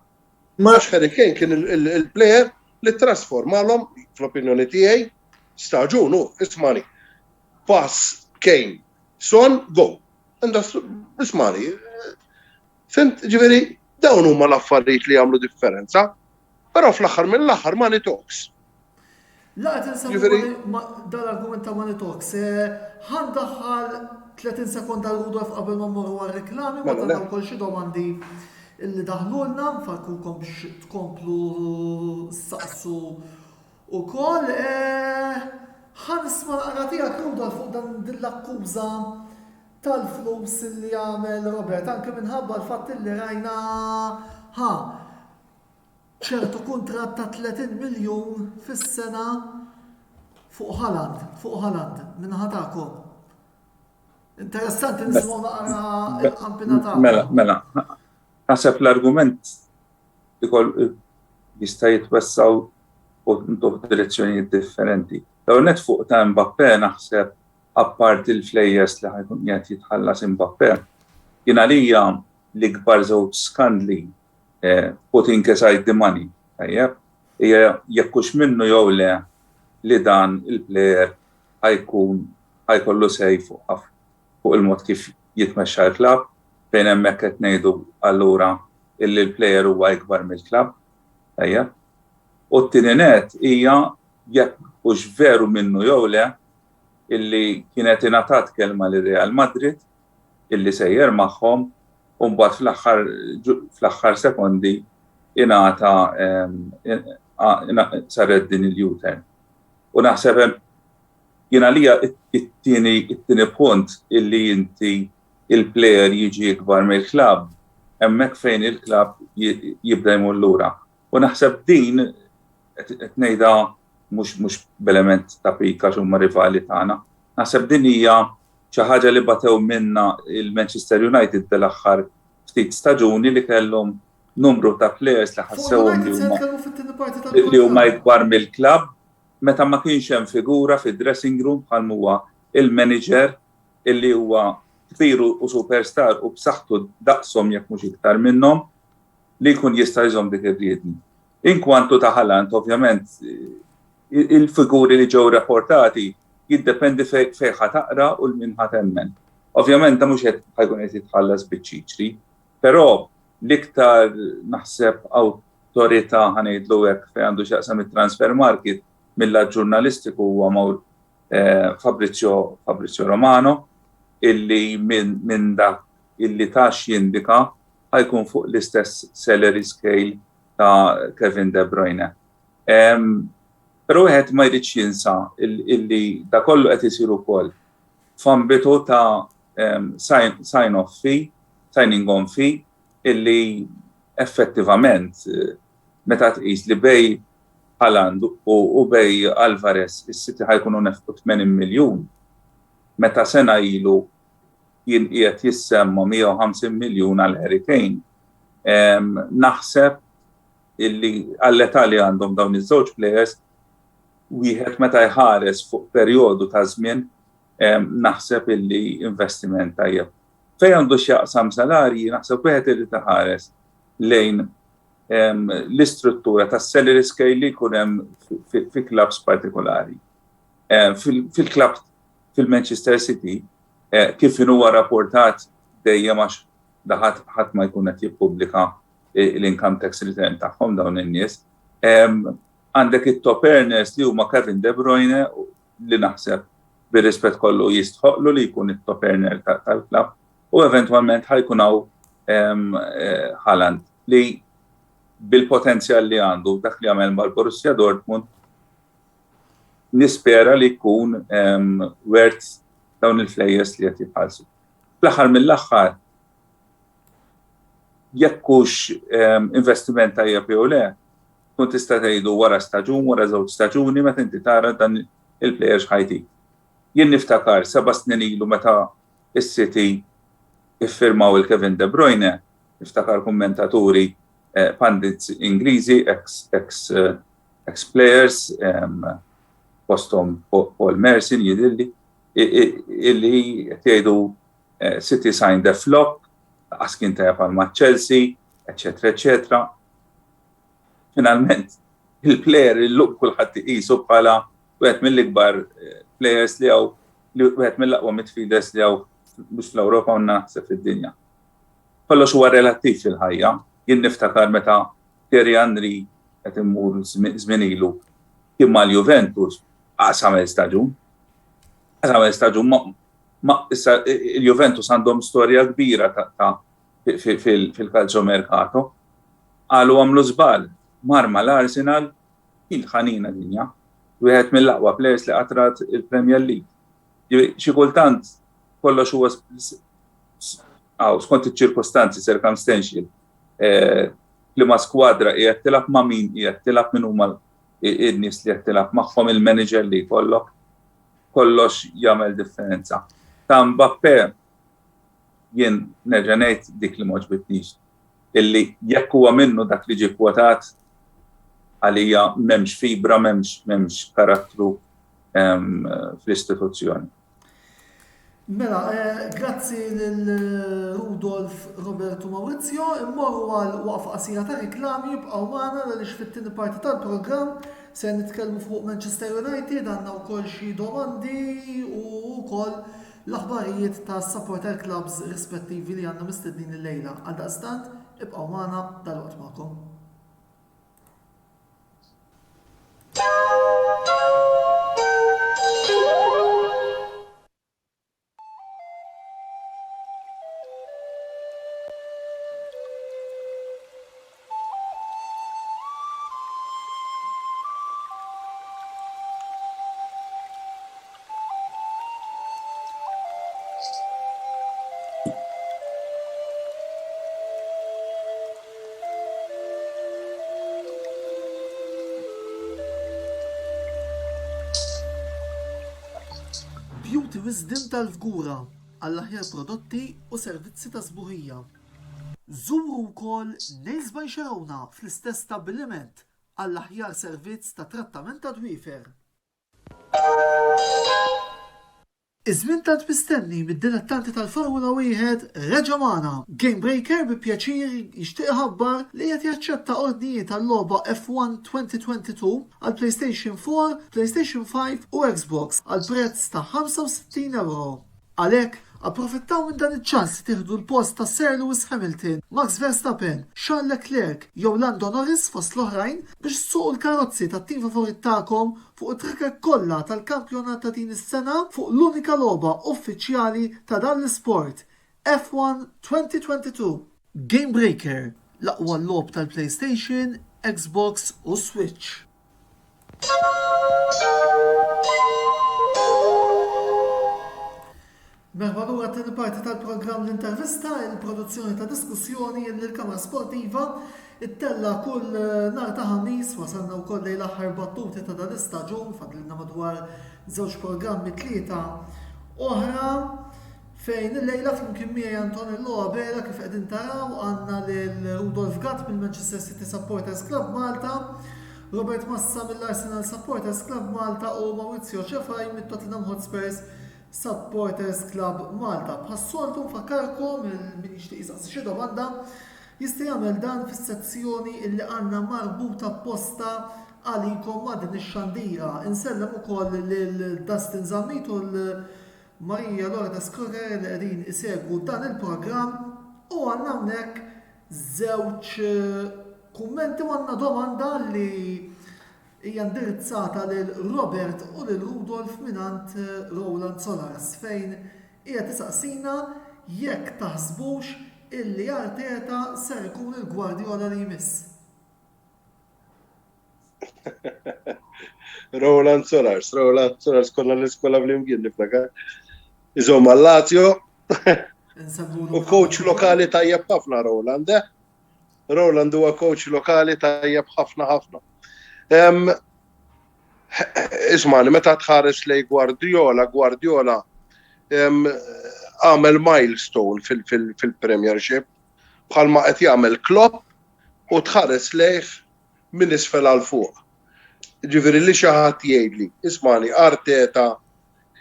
Għax Harry Kane kien il-plejer li trasformalhom fl-opinjoni tiegħi staġunu, ismani. Pass Kane, Son, go. Ismani, fint ġifieri dawn huma l-affarijiet li jagħmlu differenza, però fl-aħħar mill-aħħar money talks. Laqt insabu dal-argument ta' money talks. Ħandaħħal 30 sekonda l-Rudolf qabel ma mmorru għal-reklami, ma tagħna wkoll xi domandi illi daħlulna nfakrukom biex tkomplu saqsu ukoll. Ħanisma l-qara tiegħek Rudolf fuq dan l-akkuża tal-flus li għamel Robert, anke minħabba l-fatt li rajna ċertu kuntratt ta' 30 miljun fis-sena fuq Haaland minn ħatakom. Interessanti nismgħu naqra l-kampinat. Mela, naħseb l-argument jista' jitwessaw u ntuħ direzzjonijiet differenti. L-għonet fuq ta' Mbappé naħseb appart il-flejjes li ħajkun jgħat jitħallas Mbappé, jien għalija l-ikbar żewġ skandli putting aside the money, jekkux minnu jew le li dan il-plejer ħajkollu sej fuq il-mod kif jitmexxa l-klabb, fejn hemmhekk qed ngħidu allura illi l-plejer huwa ikbar mill-klabb, u t-tieni net hija jekkux veru minnu jew le illi kienet ingħatat kelma li Real Madrid illi sejjer magħhom u mbagħad fl-aħħar sekondi ingħata saret din il-U-turn. U naħseb jien għalija it-tieni punt illi inti il-plejer jiġi ikbar mill-klabb, hemmhekk fejn il-klabb jibda jmur lura. U naħseb din qed ngħidha mhux b'element ta' pika x'huma rivali tagħna. Naħseb din hija xi ħaġa li batew minna il-Manchester United dal-aħħar ftit staġuni li kellhom numru ta' players li ħassewhom li huma ikbar mill-klabb meta ma kienx hemm figura fid-dressing room bħal huwa il-manager illi huwa kbir u superstar u b'saħħtu daqshom jekk mhux iktar minnhom li jkun jista' jżomm dik ir-riedni. Inkwantu ta' Haaland, ovvjament, il-figuri li ġew rapportati jiddependi fejn ħataqra u l-min ħatemmen. Ovvjament da mhux qed ħajkun qed jitħallas biċ-ċiċri, però l-iktar naħseb awtorità ħanejdlu hekk fejn għandu x'jaqsam it-transfer market mill-lat ġurnalistiku huwa Fabrizio Romano illi minn dak illi tax jindika ħajkun fuq l-istess salary scale ta' Kevin De Bruyne. Però wieħed ma jridx jinsa illi da kollu qed isir ukoll f'ambitu ta' signing on fee illi effettivament meta tqis li bej Haaland u bej Alvarez is-City ħajkunu nefqu 80 miljun. Meta sena ilu jien qiegħed jissemma 150 miljun għal Harry Kane. Naħseb illi għall-età li għandhom dawn iż-żewġ players wieħed meta jħares fuq perjodu ta' żmien naħseb illi investiment tajjeb. Fejn għandu x'jaqsam salarji, naħseb wieħed irid iħares lejn l-istruttura tas-salary scale li jkun hemm fi clubs partikolari. Fil-club fil-Manchester City kif huwa rapportat dejjem għax ħadd ma jkun qed jippubblika l-income tax return tagħhom dawn in-nies. Għandek it-top earners li huma Kevin De Bruyne li naħseb bir-rispett kollu jistħoqlu li jkun it-top earner tal-klabb u eventwalment ħajkun hawn Haaland li bil-potenzjal li għandu dak li għamel mal-Borussia Dortmund nispera li jkun worth dawn il-flejjes li qed jitħallsu. Fl-aħħar mill-aħħar jekkux investiment tajjeb jew le, tkun tista' tgħidu wara staġun, wara żewġ staġuni meta inti tara dan il-plejer x'ħajtik. Jien niftakar 7 snin ilu meta is-City iffirmaw il-Kevin De Bruyne, niftakar kummentaturi pundits Ingliżi, ex-players, posthom Paul Merson jidilli, illi jgħidu City signed a flop, askin tajab għal Chelsea, eccetera, eccetera. Finalment, il-player il-luq kulħadd iqisu bħala wieħed mill-ikbar players li għaw, wieħed mill-aqwa midfielders li għaw biex fl-Ewropa u naħseb fid-dinja. Kollox huwa relattiv fil-ħajja. Jien niftakar meta Thierry Henry qed immur żmien ilu kien mal-Juventus qasam il-staġun. Issa il-Juventus għandhom storja kbira fil-calcio mercato. Qalu għamlu żball, marma l-Arsenal il-ħanina dinja, wieħed mill-aqwa players li qatrat il-Premier League. Xi kultant kollox huwa skont iċ-ċirkostanzi circumstantial. Li ma skwadra qiegħed tilab ma' min qiegħed tilab min huma n-nies li qed tilab magħhom il-manager li jkollok, kollox jagħmel differenza. Ta' Mbappé jien nerġa' ngħid dik li ma ġbitnix. Illi jekk huwa minnu dak li ġie kwotat għalija m'hemmx fibra, m'hemmx karattru fl-istituzzjoni. Mela, grazzi lil-Rudolf Roberto Maurizio, immorru għal waqfa qasira ta' riklami jibqgħu magħna għaliex fit-tieni parti tal-programm se nitkellmu fuq Manchester United, għandna wkoll xi domandi u wkoll l-aħbarijiet ta' supporter clubs rispettivi li għandna mistednin il-lejla. Għaldaqstant, ibqgħu magħna dal-waqt magħkom. Beauty Wisdom tal-Fgura għall-aħjar prodotti u servizzi ta' sbuħija. Żuru wkoll Nails by Sharona fl-istess stabbiliment għall-aħjar servizz ta' trattament ta' dwiefer. Iż-żmien tant mistenni mid-dilettanti tal-Formula 1 reġa' magħna. Game Breaker bi pjaċir jixtieq iħabbar li qed jaċċetta ordnijiet tal-logħba F1 2022 għal PlayStation 4, PlayStation 5 u Xbox għal prezz ta' €65. Għalhekk approfittaw minn dan iċ-ċans li tieħdu l-post ta' Sir Lewis Hamilton, Max Verstappen, Charles Leclerc jew Lando Norris fost l-oħrajn biex tsuqu l-karozzi tat-tim favorit tagħkom fuq it-tracker kollha tal-kampjonat ta' din is-sena fuq l-unika logħba uffiċjali ta' dan l-isport, F1 2022. Game Breaker, l-aqwa logħob tal-PlayStation, Xbox u Switch. Merħba lura t-tieni parti tal-programm l-intervista, il-produzzjoni ta' diskussjoni l-Kamra Sportiva ittella kull nhar ta' ħamis wasalna wkoll lejn l-aħħar battuti ta' dan l-istaġun, fadlilna madwar 2 programmi 3 oħra fejn il-lejla flimkien miegħi Antonello Abela kif qegħdin taraw għandna lil Rudolf Gatt mill-Manchester City Supporters Club Malta, Robert Massa mill-Arsenal Supporters Club Malta u Maurizio Cefaj mit-Tottenham Hotspurs Supporters Club Malta. Bħas-soltu nfakkarkom min jixtieq jisaqsi xi domanda jista' jagħmel dan fis-sezzjoni illi għandna marbuta apposta għalikom ma' din ix-xandira. Insellem ukoll lil Dustin Zammit u l-Marija Lorda Scorrer li qegħdin isegwu dan il-programm u għandna hawnhekk żewġ kummenti u għandna domanda li hija indirizzata lil Robert u lil Rudolf minant Roland Solars fejn hija tisaqsina jekk taħsbux illi Arteta ser ikun il-Guardiola li jmiss. Roland Solars kollha l-iskola fl-imkien niftakar. Iżomma l-Lazio u coach lokali tajjeb ħafna Roland. Roland huwa coach lokali tajjeb ħafna. Ismani, meta tħares lej Guardiola għamel milestone fil-Premiership bħalma qed jagħmel Klopp u tħares lejh minn isfel għal fuq. Ġifieri li xi ħadd jgħidli, ismani, Arteta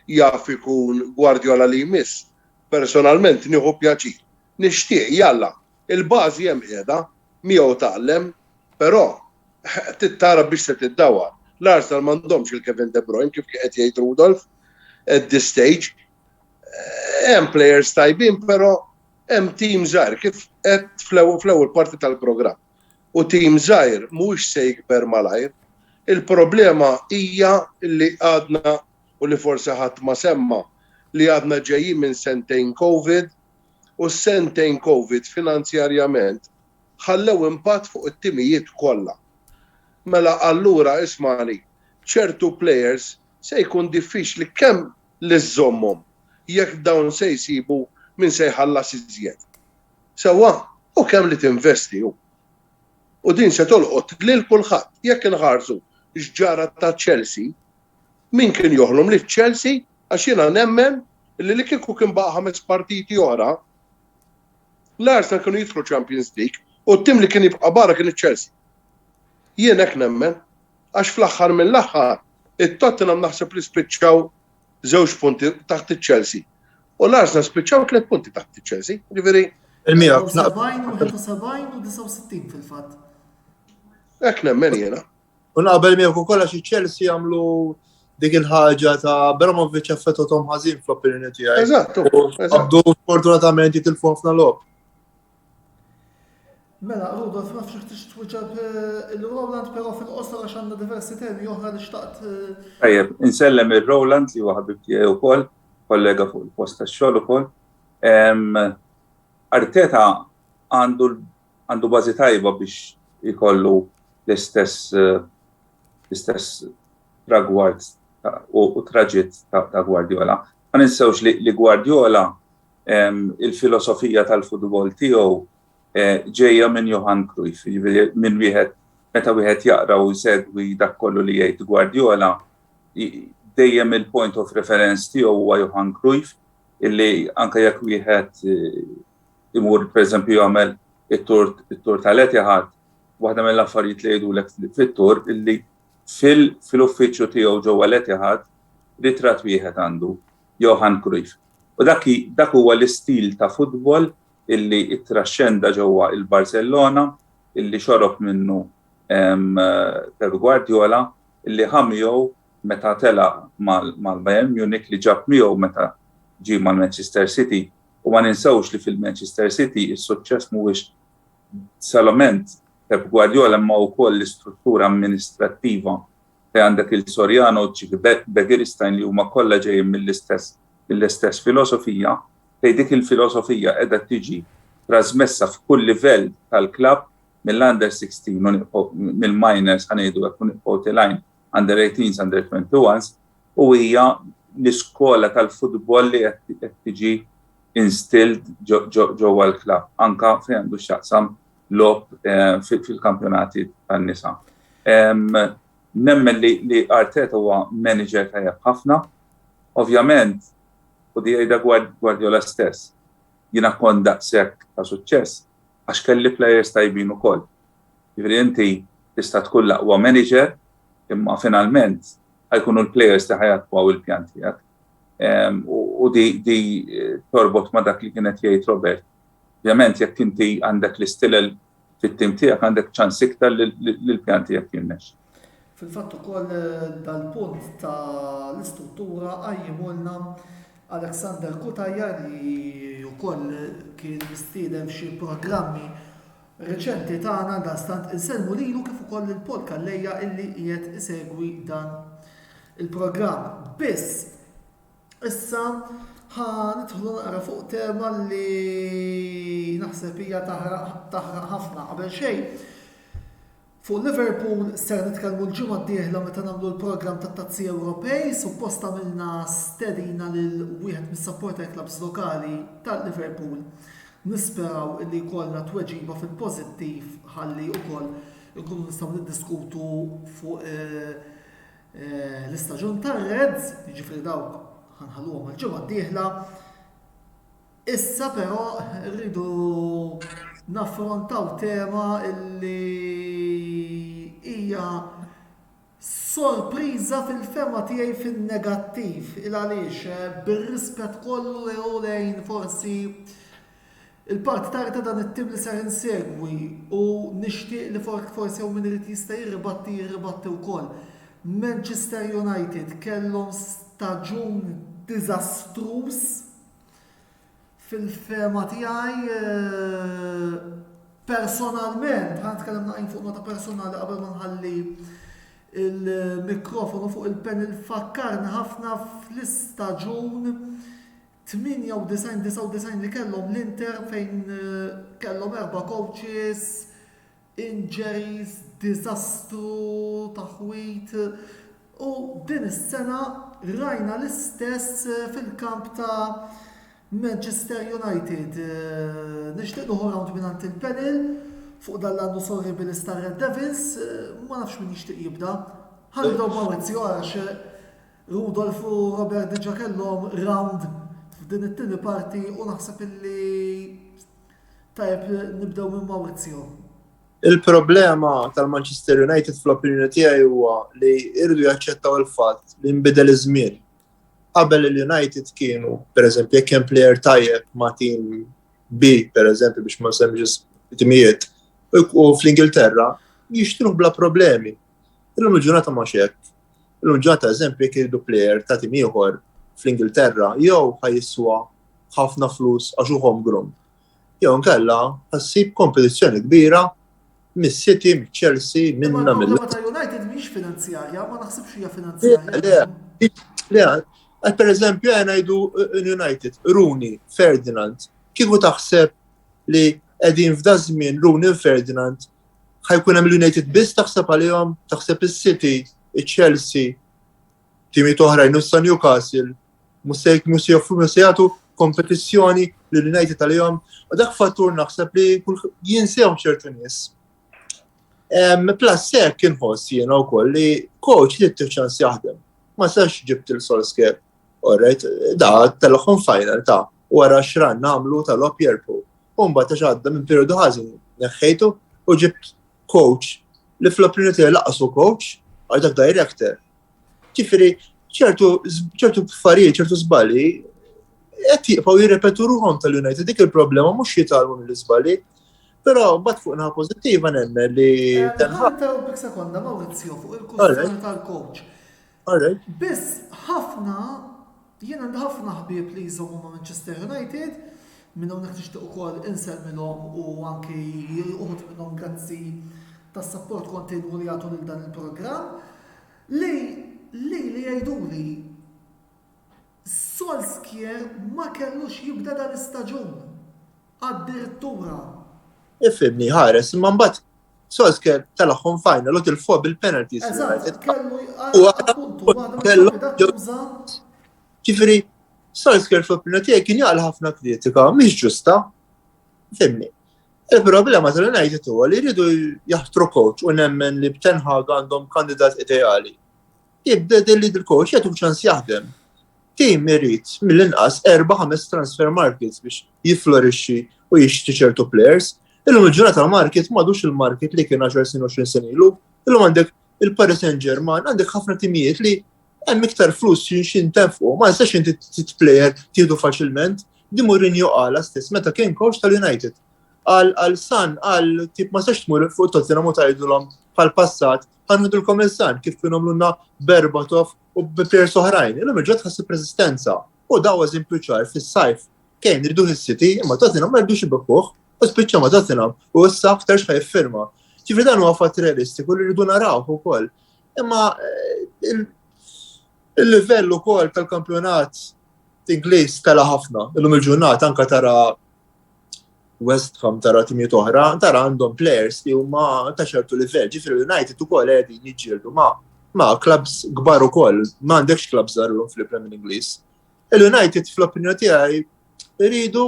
jaf ikun Guardiola li jmiss. Personalment nieħu pjaċir. Nixtieq jalla, il-bażi hemm qiegħda, miegħu tgħallem, però tittara biex se tiddawar. L-Arsenal m'għandhomx il-Kevin De Bruyne kif qed jgħid Rudolf at this stage. Hemm players tajbin, però hemm tim żgħir kif qed fl-ewwel parti tal-programm. U tim żgħir mhuwiex se jikber malajr. Il-problema hija li għadna u li forsi ħadd ma semma li għadna ġejjin minn sentejn Covid u sentejn Covid finanzjarjament ħallew impatt fuq it-timijiet kollha. Mela allura ismani, ċertu players se jkun diffiċli kemm li żommhom jekk dawn se jsibu min se jħallas iżjed. Sewwa, u kemm li tinvesti hu. U din se tolqot lil kulħadd jekk inħarsu x'ġara ta' Chelsea, min kien joħlom li Chelsea għax jiena nemmen li kieku kien baqa' 5 partiti oħra, l-Arsenal kienu jidħlu Champions League u t-tim li kien jibqa' barra kien iċ-Chelsea. Jien hekk nemmen għax fl-aħħar mill-aħħar it-Tottenham naħseb li spiċċaw 2 punti taħt iċ-Chelsea. U l-Arsenal spiċċaw 3 punti taħt iċ-Chelsea. Ġifieri Il-miegħek 71 u 69 fil-fatt. hekk nemmen jiena. U naqbel miegħek ukoll għax Chelsea jagħmlu dik il-ħaġa ta' Abramovich effettuhom ħażin fl-opinjoni tiegħi. Eżatt. Għabdu sfortunatament jitilfu ħafna logħob. Mela, Rudolf, ma fxiex tix twiġab il-Rowland, pero fil-qosra għax għandna diversi temi oħra li xtaqt. Tajjeb, insellem il-Rowland li huwa ħabib tiegħi wkoll, kollega fuq il-post tax-xogħol ukoll. Arteta għandu bażi tajba biex ikollu l-istess tragward u traġitt ta' Guardiola. Ma ninsewx li Guardiola il-filosofija tal-futbol tiegħu ġejja minn Johan Cruyff, minn wieħed meta wieħed jaqra u jsegwi dak kollu li jgħid Guardiola, dejjem il-point of reference tiegħu huwa Johan Cruyff, illi anke jekk wieħed imur pereżempju jagħmel it-tur tal-Etihad, waħda mill-affarijiet li jgħidulek fit-tur illi fil-uffiċċju tiegħu ġewwa l-Etihad ritratt wieħed għandu Johan Cruyff. U dak huwa l-istil ta' futbol illi ittraxxenda ġewwa il-Barcellona, illi xorob minnu Pep Guardiola, illi ħammiegħu meta tela mal-Bayern Munich li ġab miegħu meta ġie mal-Manchester City. U ma ninsewx li fil-Manchester City is-suċċess mhuwiex solament Pep Guardiola imma wkoll l-istruttura amministrattiva li għandek il-Soriano u Begiristain li huma kollha ġejjin mill-istess filosofija. Dik il-filosofija qiegħda tiġi trasmessa f'kull livell tal-klabb mill-under 16 mill-minors ħanejdu hekk nieqgħu line under 18s, under 21s u hija l-iskola tal-futbol li qed tiġi instilled ġewwa l-klabb anke fejn għandu x'jaqsam logħob fil-kampjonati tan-nisa. Nemmen li Arteta huwa manager tajjeb ħafna, ovvjament u di għajda Guardiola stess. Jina kon daqshekk ta' suċċess, għax kelli players tajbin ukoll. Ġifieri inti tista' tkun l-aqwa manager, imma finalment ħajkunu l-players li ħajatwaw il-pjan tiegħek. U di torbot ma' dak li kienet jgħid Robert. Ovvjament jekk inti għandek l-istilel fit-tim tiegħek għandek ċans iktar li l-pjan tiegħek jinnex. Fil-fatt ukoll dal-punt ta' l-istruttura għajjimulna Alexander Kutajja li wkoll kien mistieden f'xi programmi reċenti tagħna da stant inselmu lilu kif ukoll il-podcast lejja illi qiegħed isegwi dan il-programm. Biss issa nidħlu naqra fuq tema li naħseb hija taħraq ħafna qabel xejn. Fuq Liverpool ser nitkellmu l-ġimgħa d-dieħla meta nagħmlu l-programm tat-Tazzi Ewropej, suppost għamilna stedina lil wieħed mis-supporter clubs lokali tal-Liverpool. Nisperaw li jkollna tweġiba fil-pożittiv ħalli wkoll nkunu nistgħu niddiskutu fuq l-istaġun tar-Reds, jiġifieri dawk ħanħalluhom il-ġimgħa d-dieħla. Issa però rridu naffrontaw tema illi hija sorpriża fil-fema tiegħi fin-negattiv għaliex bir-rispett kollu lejn forsi il-parti ta' dan it-tim li ser insegwi u nixtieq li forsi hawn min irid jista' jirribatti wkoll. Manchester United kellhom staġun diżastruż fil-fema tiegħi personalment, ħankellem naqgħin fuq nota personali qabel ma nħalli il-mikrofonu fuq il-pen fakkarni ħafna fl-istaġun 98-99 li kellhom l-Inter fejn kellhom 4 coaches, injuries, diżastru, taħwit. U din is-sena rajna l-istess fil-kamp ta' Manchester United. Nixtieq nuħu round minant il-panel fuq dal-għandu sorri bil-Star Red Devils, ma nafx min jixtieq jibda. Ħanibdew Maurizio għax Rudolf u Robert diġà kellhom round f'din it-tieni parti u naħseb illi tajjeb nibdew minn Maurizio. Il-problema tal-Manchester United fl-opinjoni tiegħi huwa li jridu jaċċettaw il-fatt li nbidel iż-żmien. Qabel il-United kienu, pereżempju, jekk hemm plejer tajjeb ma' tim B, pereżempju biex ma nsemmix timijiet, u fl-Ingilterra jixtruh bla problemi. Illum il-ġurnata ma hekk. Illum il-ġurnata eżempju jekk jridu plejer ta' tim ieħor fl-Ingilterra jew ħajiswa ħafna flus għax hu homegrown. Jew nkella ħassib kompetizzjoni kbira mis-City, mis-Chelsea, minna mill. Il-problema ta' United mhix finanzjarja, ma naħsibx hija finanzjarja. Le, pereżempju ngħidu United, Rooney, Ferdinand, kieku taħseb li qegħdin f'da żmien Rooney u Ferdinand ħajkun hemm l-United biss taħseb għalihom, taħseb is-City, iċ-Chelsea, timijiet oħrajn u Newcastle, mhux se jagħtu kompetizzjoni lill-United għalihom, u dak fattur naħseb li jinsew ċertu nies. Plus hekk inħoss jiena wkoll li coach li ċans jaħdem. Ma sax ġibt il-Solskjaer, alright, da telħom final ta' wara xran nagħmlu tal-op jerpu. U mbagħad għax għadda minn perjodu ħażin neħħejtu u ġibt coach li fl-opinjoni tiegħi laqasu coach għal dak director. Ġifieri ċertu affarijiet, ċertu żbalji qed jibqgħu jirrepetu ruhom tal-United, dik il-problema mhux jitalmu mill-iżbalji. Però mbagħad fuq naħa pożittiva nemmen li Ħanterrobik sekonda Maurizio fuq il-kwistjoni tal-coach. Biss jien għandi ħafna ħbieb li jżommu ma' Manchester United, minn hawnhekk nixtieq ukoll insellmilhom u anki uħud minnhom grazzi tas-sapport kontinwu li jagħtu lil dan il-programm li jgħiduli Solskjaer ma kellux jibda dan l-istaġun addirittura. Ifhimni ħares, imma mbagħad Solskjaer telħom final u tilfuq bil-penalties. Eżatt, kellu ġifieri Solskjaer fl-opinjoni tiegħi kien jaqal ħafna kritika, mhix ġusta. Fimni. Il-problema tal-United huwa li jridu jaħtru coach u nemmen li b'Ten Hag għandhom kandidat ideali. Jibda il-coach jagħtu ċans jaħdem. Tim irid mill-inqas 4-5 transfer markets biex jifflorixxi u jixtri ċertu players. Illum il-ġurnata tal-market m'għadux il-market li kien 10 snin 20 sena ilu. Illum għandek il-Paris Saint-Germain, għandek ħafna timijiet li hemm iktar flus xintefqu, ma jistax inti titplejer tieħdu faċilment. Di Mourinho qala stess meta kien coach tal-United. Għal San, għal tip ma sax tmur fuq Tottenham u tgħidulhom bħal-passat ħanħidulkom il-San kif kienu għamluna Berbatov u b'players oħrajn. Illum il-ġod ħassib resistenza. U daw eżempju ċar fis-sajf kien jridu is-City imma Tottenham ma rridux ibekuh u spiċċa ma Tottenham u issa aktar x'ħajffirma. Ġifri dan huwa fatt realistiku li rridu narawh ukoll. Imma il-livell ukoll tal-kampjonat Ingliż tala ħafna. Illum il-ġurnata anke tara West Ham tara timijiet oħra, tara għandhom players li huma ta' ċertu livell. Ġifieri United ukoll qegħdin jiġġieldu ma' clubs kbar ukoll, m'għandekx clubs żgħarhom fil-Premier Ingliż. Il-United fl-opinjoni tiegħi iridu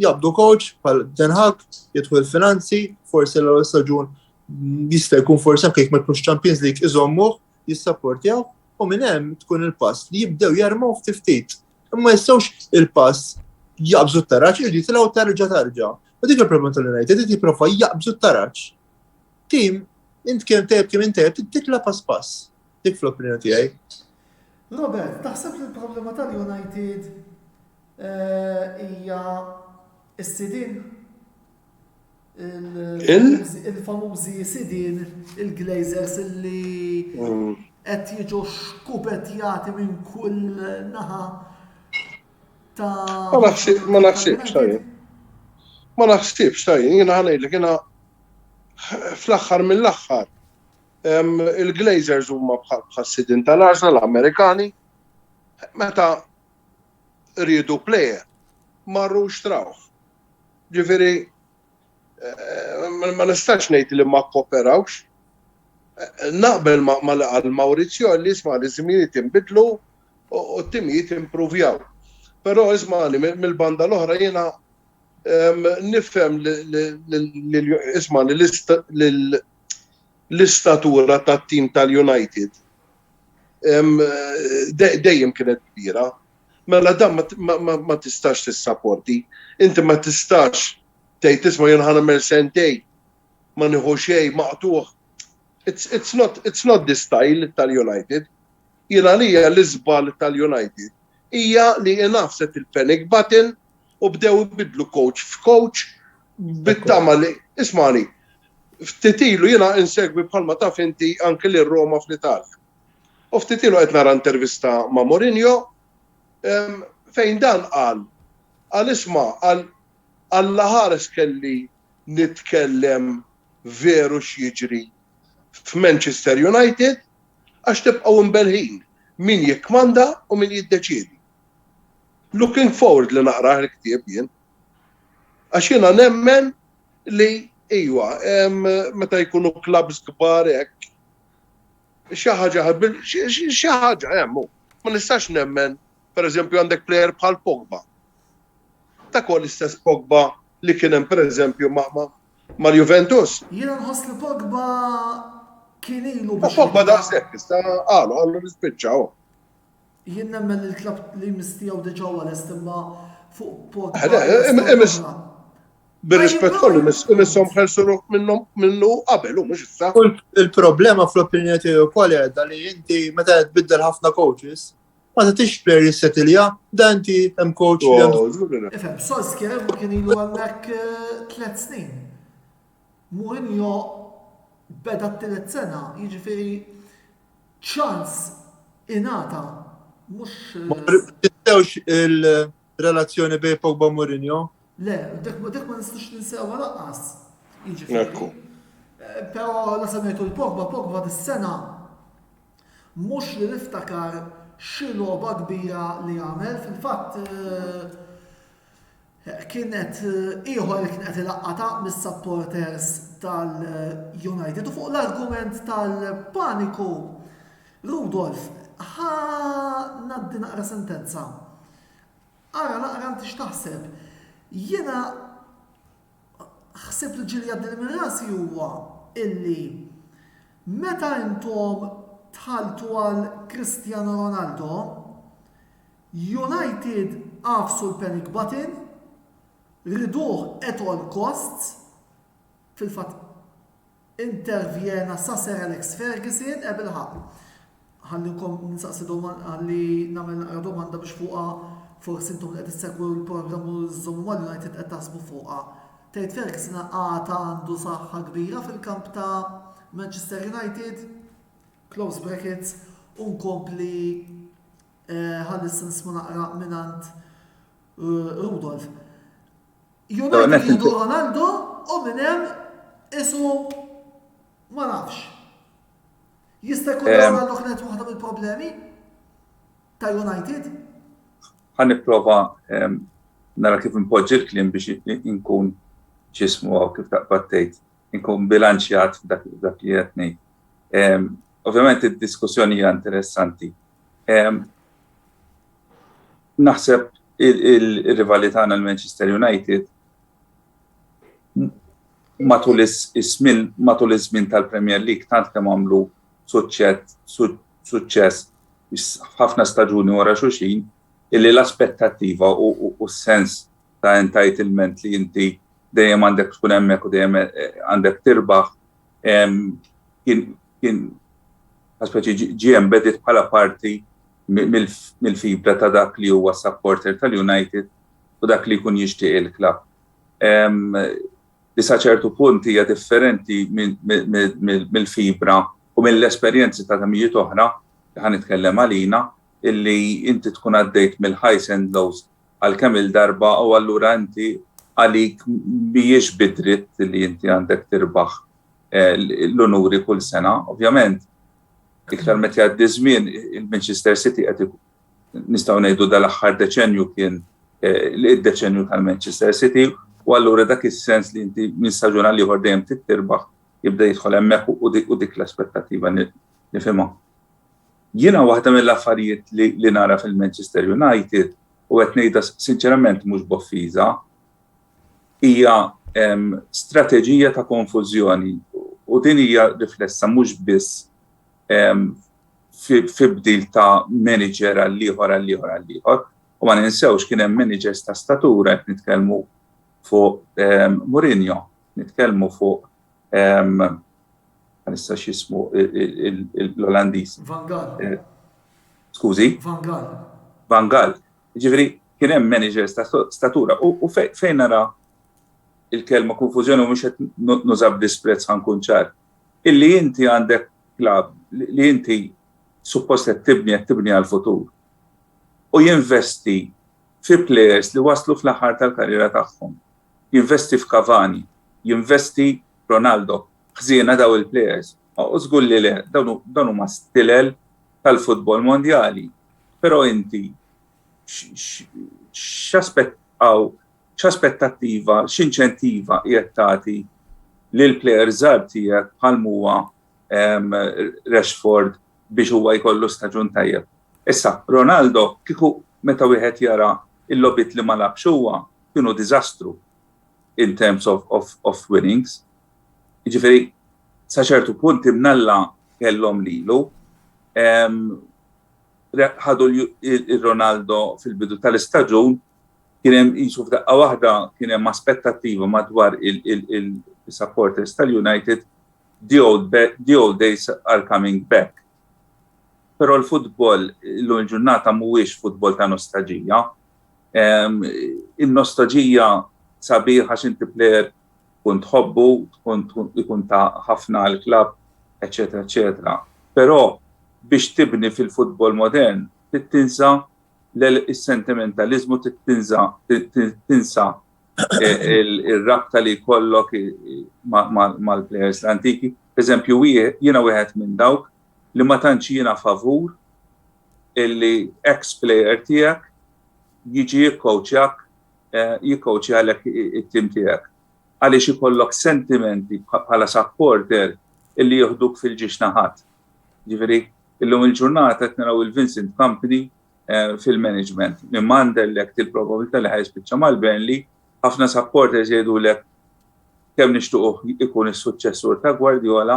jabdu coach bħal Ten Hag, jidħu l-finanzi, forsi l-staġun jista' jkun forsi anke jekk ma jkunx Champions League iżommuh jissapportjaw u minn hemm tkun il-pass li jibdew jarmaw ftit. Imma jistgħux il-pass jaqbżu t-taraġġ irid jitilgħu tarġa'. U dik il-problema tal-United qed jipprova jaqbżu t-taraġġ. Tim int kemm tajjeb titla pass. Dik fl-opinjoni tiegħi. Robert, taħseb li l-problema tal-United hija s-sidin? Il-famużi sidin, il-Glazers li qed jiġu xkupetjati minn kull naħa ta' Ma naħsibx tajjeb, jiena ħanejdlek jiena fl-aħħar mill-aħħar il-Glazers huma bħas-sidin tal-Arsenal Amerikani meta riedu plejer marru xtrawh. Ġifieri ma nistax ngħid li ma kooperawx. Naqbel mal Maurizio li isma' li żminijiet inbidlu u t-timijiet impruvjaw. Però isma'ni mill-banda l-oħra jiena nifhem isma' l-istatura tat-tim tal-United dejjem kienet kbira. Mela dan ma tistax tissapporti. Inti ma tistax tgħid isma' jien ħanamel sentej ma nieħu xejn maqtuh. It's not the style tal-United. Jiena għalija l-iżbal tal-United hija li inafset il-panic button u bdew ibidlu coach f'coach bit-tama li ismani ftit ilu jiena insegwi bħalma taf inti anke lil Roma fl-Italja. U ftit ilu qed nara intervista ma' Mourinho fejn dan qal isma' Alla ħares kelli nitkellem veru x'jiġri f'Manchester United għax tibqgħu imbelħin min jikkmanda u min jiddeċiedi. Looking forward li naqra l-ktieb jien. Għax jiena nemmen li iwa meta jkunu klabs kbar hekk xi ħaġa hemm. Ma nistax nemmen pereżempju għandek plejer bħal Pogba. Ta' kol istess Pogba li kien hemm pereżempju mal-Juventus. Jiena nħoss li Pogba kien ilu biex. Pogba daqshekk issa qalu nispiċċaw. Jien nemmen il-klabb li mistiegħu diġà lest imma fuq Pogba. Bir-rispett kollu imisshom ħelsu minnu qabel u mhux issa. Il-problema fl-opinjoni tiegħi wkoll għedha li inti meta tbiddel ħafna coaches ma tagħtix player jissettilja, da inti hemm coach li għandu. Ifhem, Solskjaer kien ilu hemmhekk 3 snin. Mourinho beda t-tielet sena, jiġifieri ċans ingħata mhux. Ma tistgħux il-relazzjoni bejn Pogba u Mourinho? Le, dak ma nistax ninsewha laqqas. Jiġifieri. Però la semmejtu l-Pogba dis-sena mhux li niftakar xi logħba kbira li għamel, fil-fatt kienet ieħor li kienet ilaqqata mis-supporters tal-United u fuq l-argument tal-paniku Rudolf ngħaddi naqra sentenza. Ara naqra inti x'taħseb. Jiena ħsib li ġieli jgħaddi minn rasi huwa illi meta intom tħaltu għal Cristiano Ronaldo, United għafsu l-panic button, riduh at all costs, fil-fatt intervjena sa Sir Alex Ferguson qabel ħallinkom nsaqsi ħalli nagħmel domanda biex fuqha forsi intom qed issegwu l-programm u żommu mal-United qed taħsbu fuqha. Tgħid Ferguson għata għandu saħħa kbira fil-kamp ta' Manchester United, close brackets, unkompli ħallis nismu naqra minant Rudolf. United jidu Ronaldo u minnem isu ma nafx. Jista' jkun Ronaldo kienet waħda mill-problemi ta' United? Ħan nipprova nara kif impoġġi l-kliem biex inkun ġismu għaw kif taqbattejt, inkun bilanċjat f'dak li qed ngħid. Ovvjament id-diskussjoni hija interessanti. Naħseb il-rivalità għal Manchester United matul iż-żmien tal-Premier League tant kemm għamlu suċċess ħafna staġuni wara xulxin illi l-aspettattiva u s-sens ta' entitlement li inti dejjem għandek tkun hemmhekk u dejjem għandek tirbaħ kien speċi ġie embedded bħala parti mill-fibra ta' dak li huwa supporter tal-United u dak li jkun jixtieq il-klabb. Li sa ċertu punt hija differenti mill-fibra u mill-esperjenzi ta' tamijiet oħra li ħanitkellem għalina illi inti tkun għaddejt mill-highs and lows għal-kemm il-darba u allura inti għalik mhijiex bidritt li inti għandek tirbaħ l-onuri kull sena. Ovvjament, iktar meta jgħaddi żmien il-Manchester City qed nistgħu ngħidu dal-aħħar deċenju kien id-deċenju tal-Manchester City u allura dak is-sens li inti minn staġun għal ieħor dejjem tittirbaħ jibda jidħol hemmhekk u dik l-aspettattiva nifhimha. Jiena waħda mill-affarijiet li nara fil-Manchester United u qed ngħidha sinċerament mhux boffiża hija strateġija ta' konfużjoni u din hija riflessa mhux biss fi bdil ta' manager għall-ieħor u ma ninsewx kien hemm managers ta' statura qed nitkellmu fuq Mourinho, nitkellmu fuq issa x'ismu l-Olandiż. Van Gaal. Skużi? Van Gaal. Ġifieri kien hemm managers ta' statura u fejn nara il-kelma konfużjoni u mhux qed nużab disprezz ħankun ċar. Illi inti għandek klabb li inti suppost qed tibni għall-futur u jinvesti fi players li waslu fl-aħħar tal-karriera tagħhom. Jinvesti f'Cavani, jinvesti Ronaldo, ħżiena daw il-players. U żgur li le, dawn huma stilel tal-futbol mondjali. Però inti x'aspettattiva, x'inċentiva qiegħed tagħti lil players żgħar tiegħek bħal huwa Rashford biex huwa jkollu staġun tajjeb. Issa, Ronaldo kieku meta wieħed jara il-lobit li ma labx huwa kienu diżastru in terms of winnings. Jiġifieri sa ċertu punt imnalla kellhom lilu. Ħadu il-Ronaldo fil-bidu tal-istaġun kien hemm qisu f'daqqa waħda kien hemm aspettattiva madwar il-supporters tal-United the old days are coming back. Però l-futbol l-ġurnata mhuwiex futbol ta' nostalġija. Il-nostalġija sabiħ għax inti plejer tkun tħobbu, tkun ta' ħafna għall-klabb, eċetera, eċetera. Però biex tibni fil-futbol modern, tinsa l-sentimentalizmu, tinsa il-rabta li kollok mal-plejers l-antiki. Per eżempju, jiena wieħed minn dawk li ma tantx jiena favur illi ex-player tiegħek jiġi jikkowċjalek it-tim tiegħek. Għaliex ikollok sentimenti bħala supporter illi jieħduk fil-ġiex naħat. Ġifieri, illum il-ġurnata qed naraw il-Vincent Kompany fil-management. Nimmandellek il-probabilità li ħajspiċċa mal-Burnley, ħafna supporters jgħidulek kemm nixtiequ ikun is-suċċessur ta' Guardiola,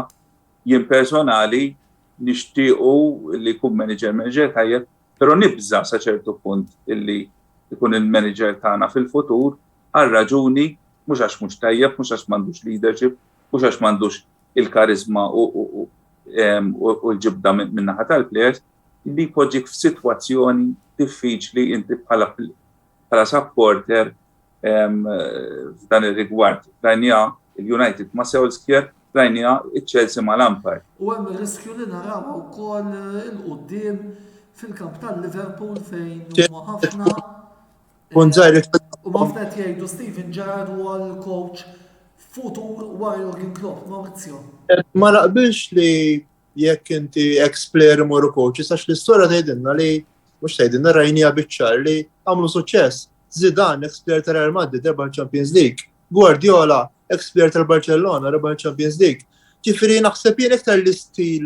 jien personali nixtiequ li jkun manager tajjeb, però nibża sa ċertu punt illi ikun il-manager tagħna fil-futur għal raġuni mhux għax mhux tajjeb, mhux għax m'għandux leadership, mhux għax m'għandux il-karizma u l-ġibda minn naħa tal-plejers li jpoġġik f'sitwazzjoni diffiċli inti bħala supporter f'dan ir-rigward. Rajnija il-United ma' Solskjaer, rajnija iċ-Chelsea ma' Lampard. U hemm ir-riskju li naraw ukoll il-qudiem fil-kamp tal-Liverpool fejn huma ħafna u ħafna qed jgħidu Steven Gerrard huwa l-coach futur wara Jurgen Klopp, Maurizio. Ma naqbilx li jekk inti ex-player imorru coach, isax l-istorja tgħidilna li mhux tgħidilna rajnija biċ-ċar li għamlu suċċess. Zidane, ex-player tal-Real Madrid, rebaħ Champions League. Guardiola, ex-player tal-Barcellona, rebaħ Champions League. Ġifieri naħseb jien iktar l-istil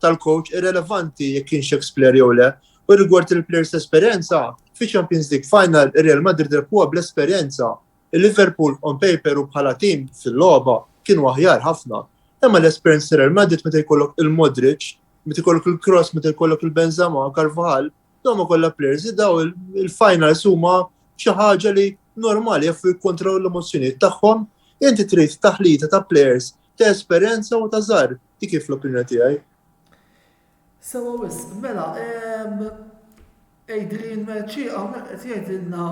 tal-coach irrelevanti jekk kienx ex-player jew le. U rigward il-players esperjenza, fi Champions League final ir-Real Madrid rebħuha bl-esperjenza. Il-Liverpool on paper u bħala tim fil-logħba kienu aħjar ħafna. Imma l-esperience Real Madrid meta jkollok il-Modric, meta jkollok il-Kroos, meta jkollok il-Benzema, Carvajal, dawn kollha players daw il-finals huma xi ħaġa li normali jaffu jikkontraw l-emozzjonijiet tagħhom. Inti trid taħlita ta' players ta' esperjenza u ta' żgħar. Dik kif l-opinjoni tiegħi. Sewa wis, mela, Adrian Merċi hawnhekk qed jgħidilna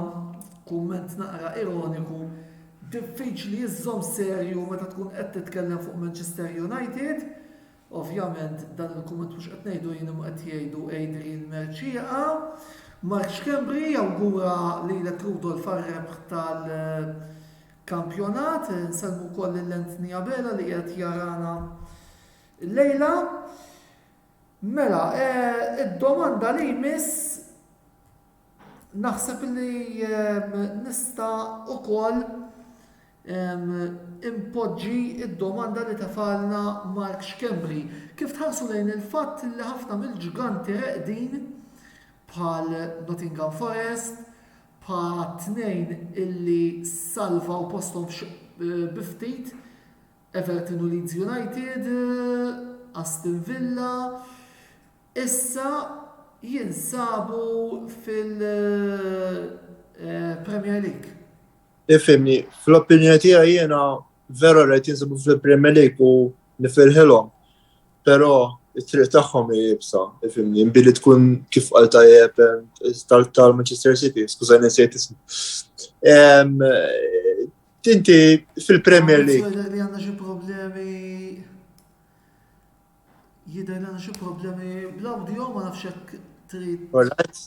kumment naqra ironiku, diffiċli jiżżomm serju meta tkun qed titkellem fuq Manchester United. Ovvjament dan il-kumment mhux qed ngħidu jien imma qed jgħidu Adrian Merċieqa. Mark Schembri jawgura lilek Rudolf għar-rebħ tal-kampjonat, nsellmu wkoll l-Anthony Abela li qed jarana l-lejla. Mela, id-domanda li jmiss naħseb li nista' ukoll impoġġi id-domanda li tafalna Mark Schembri. Kif tħarsu lejn il-fatt li ħafna mill-ġiganti reqdin bħal Nottingham Forest, bħal tnejn illi salvaw posthom biftit, Everton u Leeds United, Aston Villa, issa jinsabu fil-Premier League. Ifhimni, fl-opinjoni tiegħi jiena vera rajt jinsabu fil-Premier League u nifirħilhom. Però it-triq tagħhom jibsa, ifhimni, nbili tkun kif qal tajjeb tal-Manchester City, skużani nsejt ismu. Inti fil-Premier League. Li għandna xi problemi. Jidher li għandna xi problemi bl-awdio ma nafx hekk trid. Alright.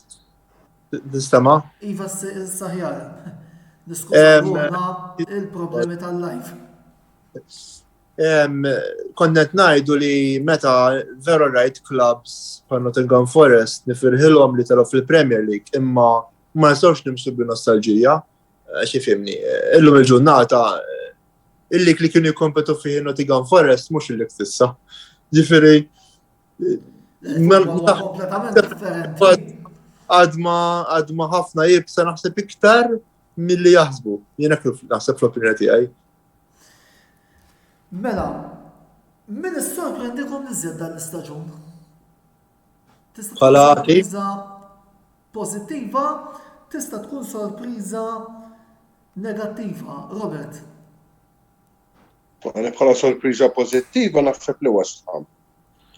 Nistama'? Iva s-saħjar. Niskużawna il-problemi tal-live. Konnet ngħidu li meta vera right clubs bħal Nottingham Forest nifirħilhom li telgħu fil-Premier League imma ma nistgħux nimxu b'nostalġija għax ifhimni. Illum il-ġurnata il-lik li kienu jikkompetu fih Nottingham Forest mhux il-lik s'issa. Ġifieri kompletament differenti. Għadma ħafna jibsa naħseb iktar milli jaħsbu. Jiena naħseb fl-opinjoni tiegħi. Mela, min issorprendikom iżjed dan l-istaġun? Tista' tkun sorpriża pożittiva, tista' tkun sorpriża negattiva. Robert. Bħala sorpriża pożittiva naħseb li West Ham.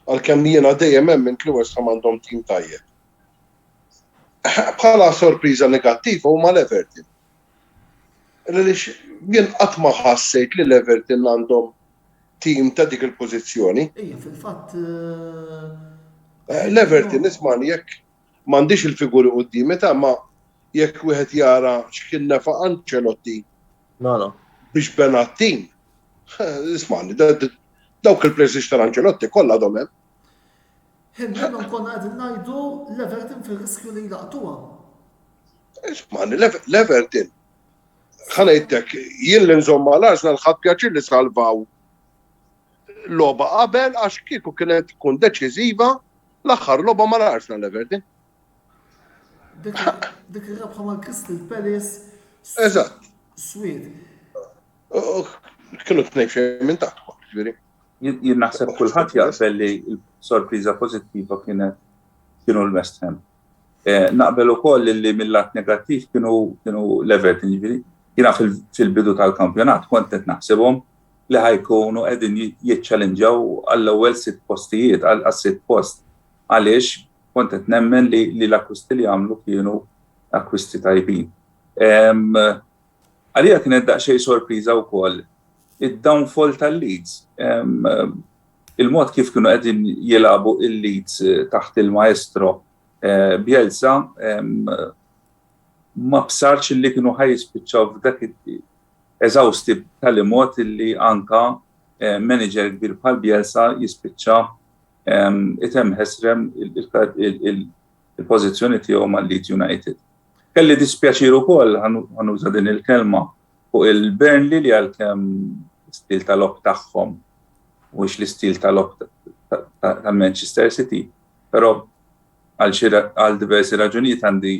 Għalkemm jiena dejjem hemm li West Ham għandhom tim tajjeb. Bħala sorpriża negattiva huma l-Everton. Jien qatt ma ħassejt li l-Everton għandhom tim ta' dik il-pożizzjoni. Ejja, fil-fatt. L-Everton ismani jekk m'għandix il-figuri qudiemi ta' ma jekk wieħed jara x'kien nefa' Ancelotti biex bena tim. Ismani, dawk il-plejs ixtar Ancelotti kollha għadhom hemm. Minnhom konna qegħdin ngħidu l-Everton fir-riskju li jlaqtuha. Ismani, l-Everton ħanejtek jien li nżomma l-Arsenal ħadd pjaċir li salvaw logħba qabel għax kieku kienet tkun deċiżiva l-aħħar logħba mal-Arsenal l-Everton. Dik ir-rabħa mal-Crystal Palace. Eżatt. Swed. Kienu tnejn xejn minn taħt. Jien naħseb kulħadd jaqbel li l-sorpriża pożittiva kienu l-West Ham. Naqbel ukoll li mill-lat negattiv kienu l-Everton, jiġifieri. Jiena fil-bidu tal-kampjonat kont qed naħsibhom li ħajkunu qegħdin jiċċallenġaw għall-ewwel 6 postijiet għal-6 post. Għaliex kont qed nemmen li l-akkwisti li għamlu kienu akkwisti tajbin. Għalija kienet daqsxejn sorpriża wkoll id-downfall tal-Leeds. Il-mod kif kienu qegħdin jilagħbu il-Leeds taħt il-maestro Bielsa ma bsarx li kienu ħajjispiċċaw f'dak eżawsti tal-imod li anka manager kbir bħal Bielsa jispiċċa item ħesrem il-pożizzjoni tiegħu mal-Leeds United. Kelli dispjaċir ukoll ħanuża din il-kelma fuq il-Burnley li għalkemm l-istil tal-lob tagħhom mhux l-istil tal-lob tal-Manchester City, però għal diversi raġunijiet għandi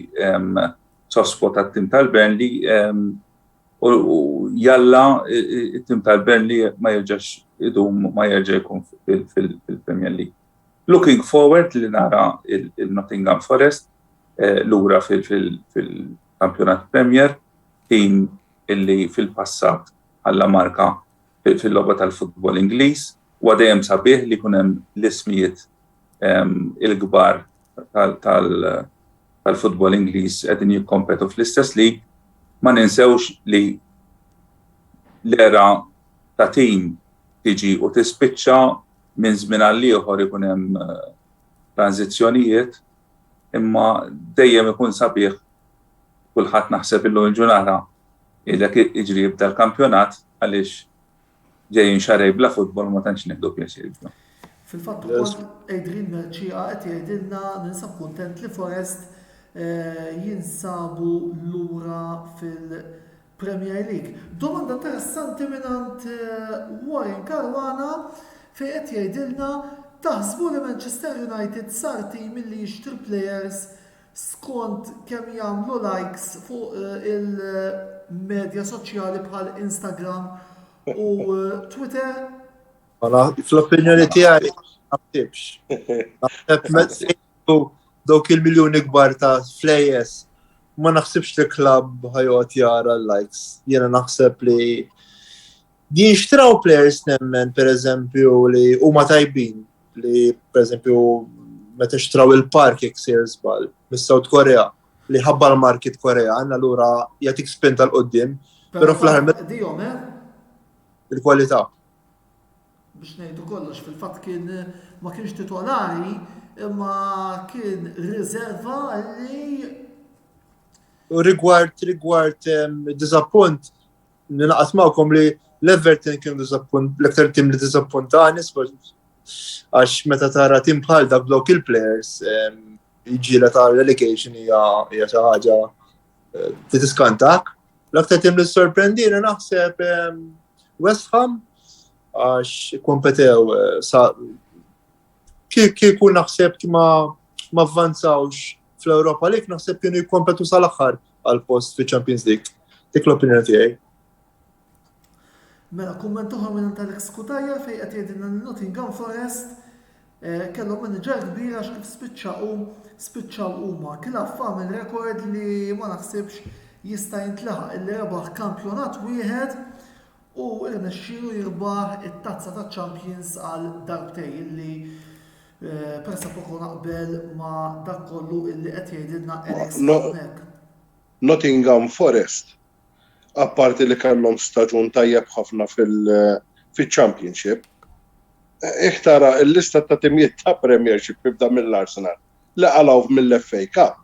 sospot għat-tim tal-Burnley u u jalla it-tim tal-Burnley ma jerġax idum ma jerġa' jkun fil-Premier League. Looking forward li nara il-Nottingham Forest lura fil-kampjonat Premier tim illi fil-passat ħalla marka fil-logħba tal-futbol Ingliż u dejjem sabiħ li jkun hemm l-ismijiet il-kbar tal-futbol Ingliż qegħdin jikkompetu fl-istess lig. Ma ninsewx li l-era ta' tim tiġi u tispiċċa minn żmien għal ieħor ikun hemm tranzizzjonijiet, imma dejjem ikun sabiħ kulħadd naħseb illum il-ġurnata jgħidlek jiġri jibda l-kampjonat għaliex ġejjin xarej bla futbol ma tantx nieħdu pjaċir. Fil-fatt ukoll Adrian Merċija qed jgħidilna ninsab kuntent li Forest jinsabu lura fil-Premier League. Domanda interessanti minant Warren Caruana fejn qed jgħidilna taħsbu li Manchester United sar tim milli jixtri players skont kemm jagħmlu likes fuq il-medja soċjali bħal Instagram u Twitter. Fl-opinjoni tiegħi ma naħsibx. Dawk il-miljoni kbar ta' flejes, ma naħsibx li klabb ħajot jara l-likes. Jena naħseb li din xtraw players nemmen, per eżempju, li huma tajbin, li per eżempju meta xtraw il-park iksir żball mis-South Korea, li ħabba l-market Korea, għanna l-ura jagħtik spinta l-qoddim, però fl-aħħar il-kwalità. Biex ngħidu kollox, fil-fatt kien ma kienx titolari, imma kien riserva li rigward disappunt ninaqas magħkom li l-Everton kien disappunt l-aktar tim li disappuntani għax meta tara tim bħal dak dawk il-players jiġila ta' relegation hija xi ħaġa titiskantak. L-aktar tim li sorprendina naħseb West Ham għax kompetew kieku naħseb ma avvanzawx fl-Europa League, naħseb kienu jikkompetu sal-aħħar għal-post fi Champions League. Dik l-opinjoni tiegħi. Mela kumment oħra minn Alex Kutajja fejn qed jgħidilna Nottingham Forest kellhom manager kbir għax kif spiċċaw huma. Kien għamel rekord li ma naħsibx jista' jintlaħaq illi rebaħ kampjonat wieħed u irnexxielu jirbaħ it-tazza taċ-Champions għal darbtej illi pressa poco naqbel ma dak kollu illi qed jgħidilna Alex hawnhekk. Nottingham Forest, apparti li kellhom staġun tajjeb ħafna fil-Championship, iħtara l-lista ta' timijiet ta' Premiership jibda mill-Arsenal li qalaw mill-FA Cup.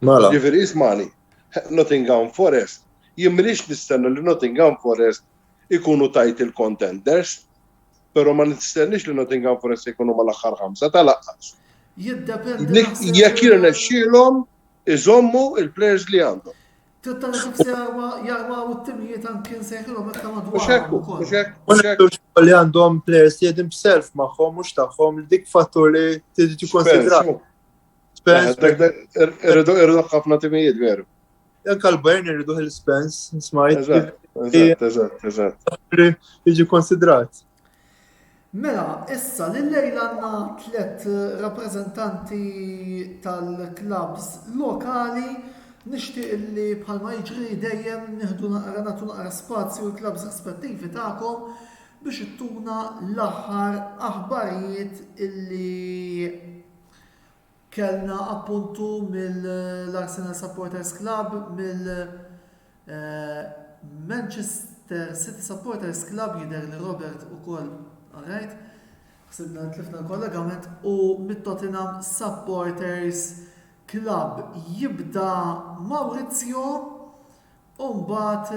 Ġifieri ismani, Nottingham Forest, jimrix nistennu li Nottingham Forest ikunu title contenders, pero ma nistennix li Nottingham Forest ikunu mal-aħħar ħamsa tal-aqqas. Jiddependi. Jekk jirnexxielhom iżommu il-players li għandhom. Tittar se jarmaw it-timijiet anke nsejħilhom hekk madwar. Mhux li għandhom players li jedin b'self magħhom mhux tagħhom dik fattur li trid tikkonsidra. Irridu ħafna timijiet veru. Jekk għall-Bayern irridu il-Spence, smajt. Eżatt. Jiġi konsidrat. Mela, issa lil-lejla għandna 3 rappreżentanti tal-klabs lokali nixtieq li bħalma jiġri dejjem nieħdu nagħtu naqra spazju l-klabs rispettivi tagħkom biex ittuna l-aħħar aħbarijiet illi kellna appuntu mill-Arsenal Supporters Club, mill-Manchester City Supporters Club jidher li Robert ukoll. Alright, xsibna tlifna l-kollegament u mit-Tottenham Supporters Club jibda Maurizio u mbagħad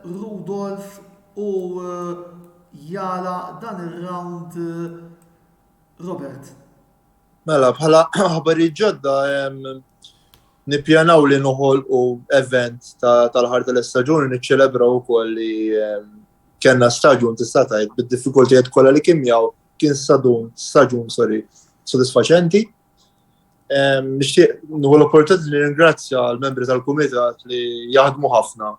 Rudolf u jala dan ir-round Robert. Mela bħala ħabarijiet ġodda nippjanaw li noħolqu event tal-ħar tal-istaġun niċċelebraw ukoll li kellna staġun tista' tgħid bid-diffikultajiet kollha li kien miegħu kien staġun sodisfaċenti. Nixtieq nieħu l-opportunità li ningrazzja l-membri tal-kumitat li jaħdmu ħafna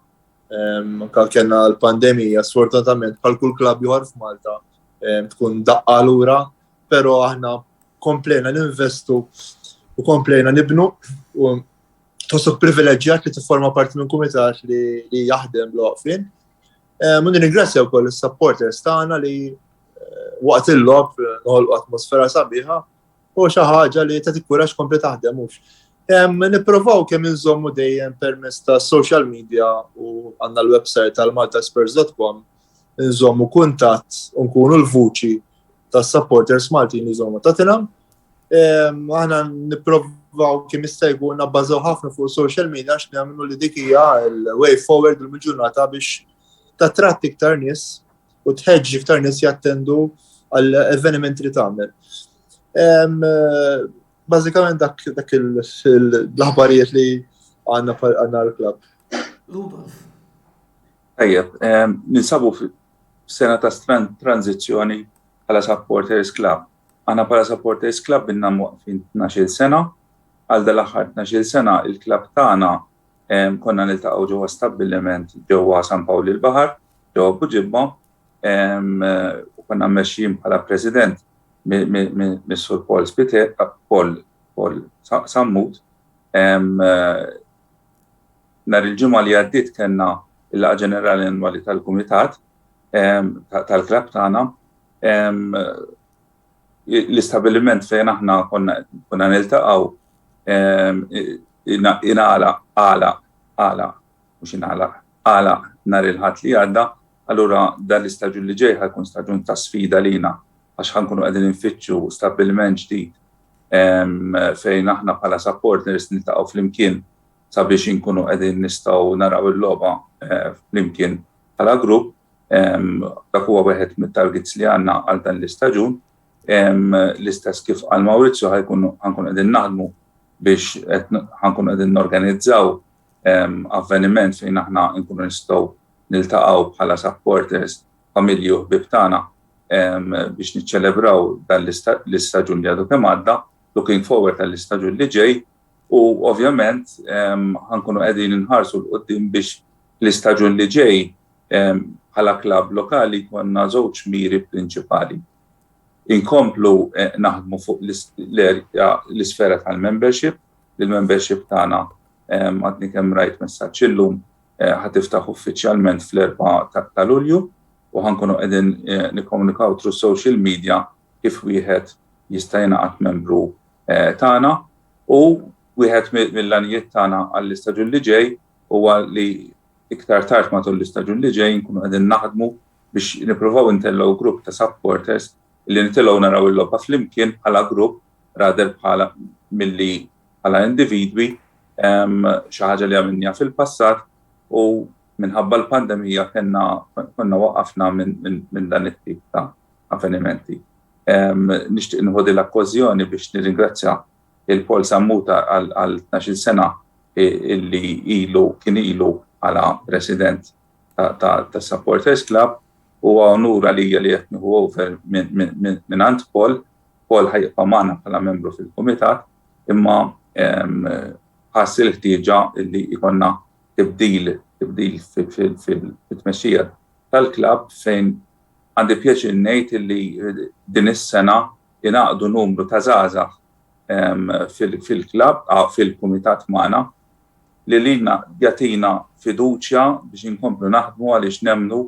Anka kellna l-pandemija, sfortunatament bħal kull klabb ieħor f'Malta tkun daqqa lura, però aħna komplejna ninvestu u komplejna nibnu u tħossok privileġġjat li tifforma parti minn kumitat li jaħdem l-oqfin. U nirringrazzja wkoll is-supporters tagħna li waqt il-logħob noħolqu atmosfera sabiħa u xi ħaġa li ta' tikkuraġġ kompli taħdem mhux. Nipprovaw kemm inżommu dejjem permezz ta' social media u għandna l-website tal-maltaspurs.com nżommu kuntatt u nkunu l-vuċi tas-supporters Maltin li żommu tagħtilha. Aħna nipprovaw kemm jista' jkun nabbażaw ħafna fuq social media għax nagħmlu li dik hija l-way forward il-ġurnata biex tattratti iktar nies u tħeġġi iktar nies jattendu għall avvenimenti li tagħmel. Bażikament dak l-aħbarijiet li għandna l-klabb. Rudolf. Tajjeb, ninsabu f'sena ta' tranzizzjoni bħala Supporters Club. Għandna bħala Supporters Club inna waqfin 12 sena, għal dal-aħħar 12 sena il-klabb tagħna konna niltaqgħu ġewwa stabbiliment ġewwa San Pawl il-Baħar, ġewwa Buġibba, u konna mmexxijin bħala President Mr. Paul Sammut. Nhar il-ġimgħa li għaddiet kellna il-laqgħa ġenerali annwali tal-Kumitat tal-klabb tagħna. L-istabbiliment fejn aħna konna niltaqgħu għala nhar il-ħadd li għadda, allura dan l-istaġun li ġej ħajkun staġun ta' sfida lina għax ħankunu qegħdin infittxu stabbiliment ġdid fejn aħna bħala supporters niltaqgħu flimkien sabiex inkunu qegħdin nistgħu naraw il-logħba flimkien bħala grupp. Dak huwa wieħed mit-targets li għandna għal dan l-istaġun. L-istess kif għal Mawrizzju ħankunu qegħdin naħdmu biex ħankunu qegħdin norganizzaw avveniment fejn aħna nkunu nistgħu niltaqgħu bħala supporters, familji u ħbieb tagħna biex niċċelebraw dan l-istaġun li għadu kemm għadda, looking forward tal-istaġun li ġej, u ovvjament ħankunu qegħdin inħarsu l-qudiem biex l-istaġun li ġej bħala klabb lokali konna żewġ miri prinċipali. Inkomplu naħdmu fuq l-isfera tal-membership, l-membership tagħna għadni kemm rajt messaġġ illum ħatiftaħ uffiċjalment fl-4 ta' Lulju u ħankunu qegħdin nikkomunikaw through social media kif wieħed jista' jingħaqad membru tagħna, u wieħed mill-għanijiet tagħna għall-istaġun li ġej huwa li iktar tard matul l-istaġun li ġej nkunu qegħdin naħdmu biex nippruvaw intellgħu grupp ta' supporters li nitilgħu naraw il-logħba flimkien bħala grupp rather bħala milli bħala individwi, xi ħaġa li għamilniha fil-passat u minħabba l-pandemija konna waqafna minn dan it-tip ta' avvenimenti. Nixtieq nħodi l-okkożjoni biex nirringrazzja il-Paul Sammuta għal 12 sena illi kien ilu bħala President ta' Supporters Club, u onura li qed nieħu over minn għand Paul. Paul ħajqa' magħna bħala membru fil-Kumitat, imma ħass il-ħtieġa illi jkollna tibdil fil-tmexxija tal-klabb fejn għandi pjaċir ngħid illi din is-sena ingħaqdu numru ta' żgħażagħ fil-klabb fil-kumitat magħna li lilna jagħtina fiduċja biex inkomplu naħdmu għaliex nemmnu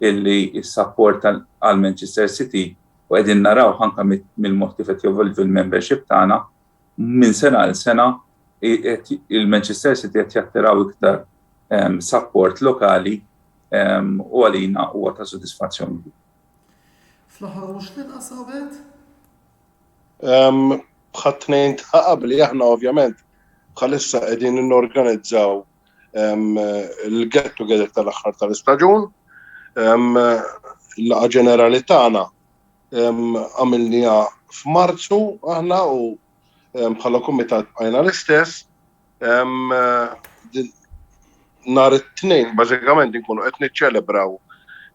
illi s-support għal Manchester City u qegħdin naraw anke mill-mod kif qed jevolvi l-membership tagħna minn sena għal sena il-Manchester City qed jattiraw iktar support lokali u għalina huwa ta' sodisfazzjoni. Fl-aħħar mhux l-inqas Robert? Bħat tnejn ta' qabli aħna ovvjament bħalissa qegħdin norganizzaw il-get together tal-aħħar tal-istaġun. L-laqgħa ġenerali tagħna għamilniha f'Marzu aħna u bħala kumitat bqajna l-istess. Nhar it-tnejn bażikament inkunu qed niċċelebraw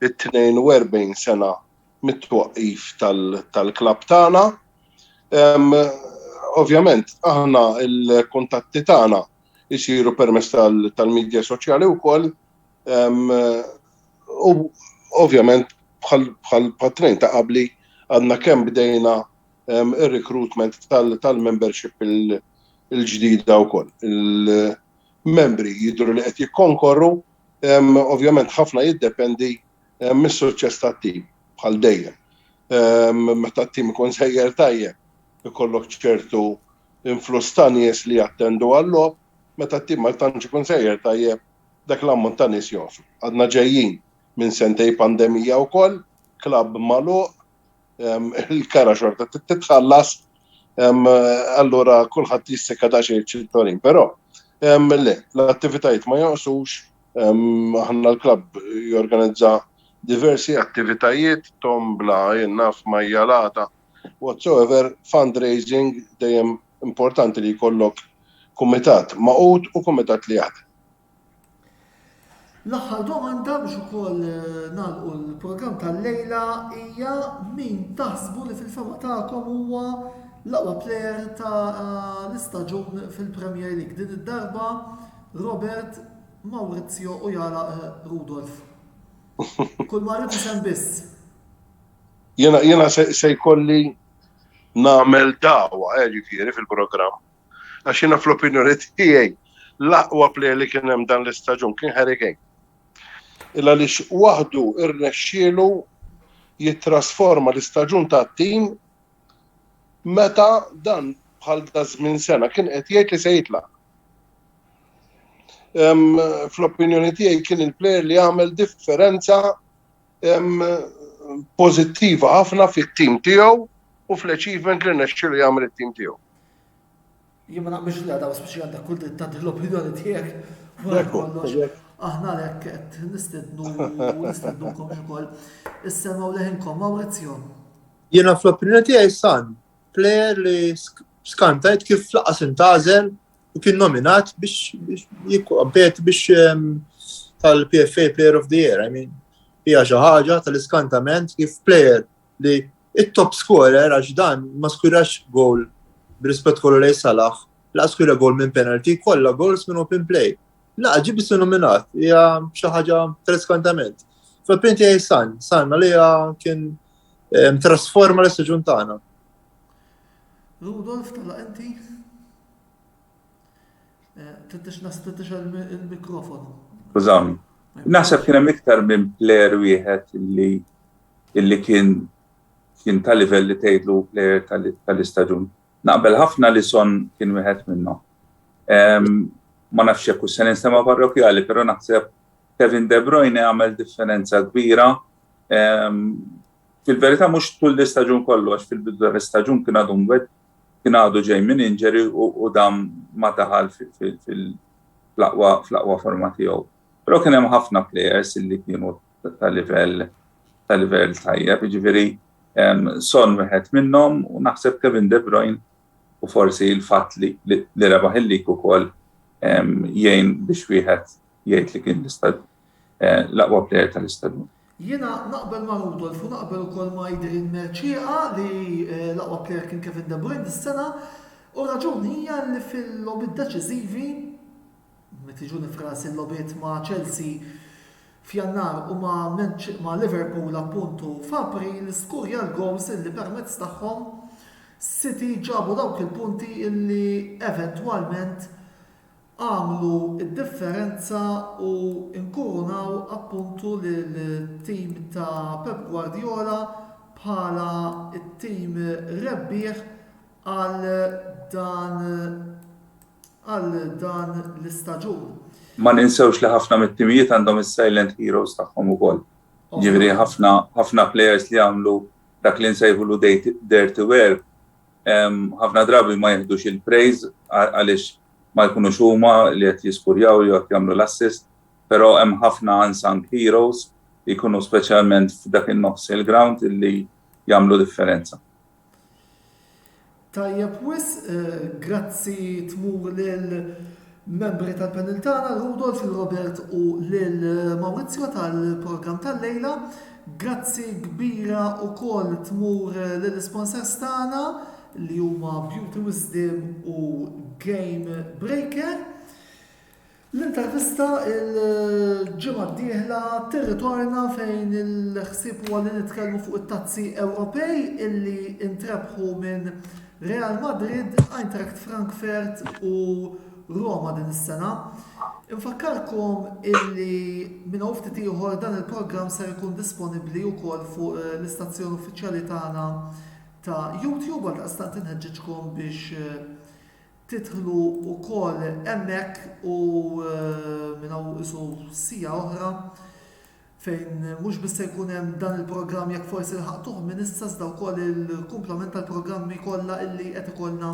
it-42 sena mit-twaqqif tal-klabb tagħna. Ovvjament aħna l-kuntatti tagħna jsiru permezz tal-midja soċjali wkoll U ovvjament bħal patrejn ta' qabli għadna kemm bdejna ir-recruitment tal-membership il-ġdida wkoll. Il-membri jidhru li qed jikkonkorru, ovvjament ħafna jiddependi mis-suċċess tat-tim bħal dejjem. Meta t-tim ikun sejjer tajjeb, ikollok ċertu influss ta' nies li jattendu għall-logħob, meta t-tim ma tantx ikun sejjer tajjeb, dak l-ammont ta' nies joqfu. Għadna ġejjin minn sentej pandemija wkoll, klabb magħluq, il-kara xorta titħallas, allura kulħadd jisseka da xejn ċittadin. Però le, l-attivitajiet ma jonqsux, aħna l-klabb jorganizza diversi attivitajiet, tombla, naf majjalata, whatsoever, fundraising dejjem importanti li jkollok kumitat maqut u kumitat li jaħdem. L-aħħar domanda biex ukoll nagħlqu l-programm tal-lejla hija min taħsbu li fil-fema tagħkom huwa l-aqwa plejer ta' l-istaġun fil-Premier League. Din id-darba Robert, Maurizio u Jara Rudolf. Kull ma rrid isem biss. Jiena se jkolli nagħmel da'wa ġifieri fil-programm. Għax jiena fl-opinjoni tiegħi l-aqwa plejer li kien hemm dan l-istaġun kien Harry Kane. Illa għaliex waħdu irnexxielu jittrasforma l-istaġun tat-tim meta dan bħal da żmien sena kien qed jgħid li se jitlaq. Fl-opinjoni tiegħi kien il-plejer li għamel differenza pożittiva ħafna fit-tim tiegħu u fl-achievement li rnexxielu jagħmel it-tim tiegħu. Jien ma naqbilx li għadaw speċi għandek kull tant l-opinjoni tiegħek. Aħna lek qed nistednukom ukoll issemgħu leħinkom Maurizio. Jiena fl-opinjoni tiegħi San, plejer li skantajt kif laqas intażel u kien nominat biex jikkompet biex tal-PFA Player of the Year. I mean, hija xi ħaġa tal-iskantament kif plejer li it-top scorer għax dan ma skurax goal b'rispett kollu lejn Salah, la skura goal minn penalty, kollha goals minn open play. La ġib issu nominat, hija xi ħaġa tal-iskantament. Fil-opinjoni tiegħi San għalija kien trasforma l-istaġun tagħna. Rudolf, tala inti? Tittix il-mikrofonu. Skużawni. Naħseb kien hemm iktar minn plejer wieħed illi kien tal-livell li tgħidlu plejer tal-istaġun. Naqbel ħafna li Son kien wieħed minnhom. Ma nafx jekk se ninstema' parrokjali, però naħseb Kevin De Bruyne għamel differenza kbira. Fil-verità mhux tul l-istaġun kollu, għax fil-bidu tal-istaġun kien għadu ġej minn injury u dam ma daħal fl-aqwa forma tiegħu. Però kien hemm ħafna players li kienu tal-livell tajjeb, jiġifieri Son wieħed minnhom u naħseb Kevin De Bruyne u forsi l-fatt li rebaħ il-lig ukoll jgħin biex wieħed jgħid li kien l-aqwa plejer tal-istaġun. Jiena naqbel ma' Rudolf u naqbel ukoll ma' Idrin Merċieqa li l-aqwa plejer kien Kevin De Bruyne dis-sena u raġuni hija li fil-logħbiet deċiżivi meta jiġu nifras il-logħbiet ma' Chelsea f'Jannar u ma' Liverpool appuntu f'April skurja l-goals li permezz tagħhom City ġabu dawk il-punti illi eventwalment għamlu id-differenza u inkurunaw appuntu l-tim ta' Pep Guardiola bħala it-tim rebbieħ għal dan l-istaġun. Ma ninsewx li ħafna mit-timijiet għandhom is-silent heroes tagħhom ukoll. Ġifieri ħafna players li għamlu dak li nsejħulu dare to wear, ħafna drabi ma jeħdux il-praise għaliex ma jkunux huma li qed jiskurjaw jew qed jagħmlu l-assist, però hemm ħafna unsung heroes li jkunu speċjalment f'dak in-nofs il-ground illi jagħmlu differenza. Tajjeb grazzi tmur lil membri tal-panel tagħna Rudolf, Robert u lil Maurizio tal-programm tal-lejla. Grazzi kbira wkoll tmur lil sponsors tagħna li huma Beauty Wisdom u Game Breaker. L-intervista il-ġimgħa d-dieħla tirritorna fejn il-ħsieb huwa li nitkellmu fuq it-tazzi Ewropej illi intrebħu minn Real Madrid, Eintracht Frankfurt u Roma din is-sena. Infakkarkom illi minn hawn ftit ieħor dan il-programm se jkun disponibbli wkoll fuq l-istazzjon uffiċjali tagħna ta' YouTube għal daqstant inħeġġitkom biex titħlu wkoll hemmhekk u minn hawn isu sija oħra fejn mhux biss se jkun hemm dan il-programm jekk forsi lħaqtuh minn issa iżda wkoll il-kumplament tal-programmi kollha illi qed ikollna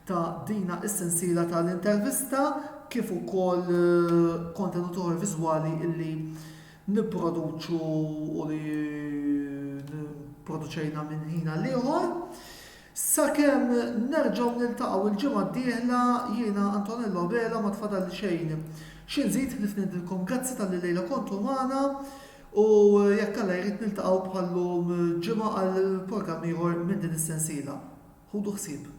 ta' dina is-sensiela tal-intervista kif ukoll kontenut viżwali illi nipproduċu u li nipproduċejna minn ħina l-ieħor. Sakemm nerġgħu niltaqgħu il-ġimgħa d-dieħla jiena Antonello Bela ma tfadal xejn. Xi nżid li fnidilkom grazzi tal-li lejla kontu magħna u jekk alla jrid niltaqgħu bħallum ġimgħa għal programm ieħor minn din is-sensiela. Ħudu ħsieb.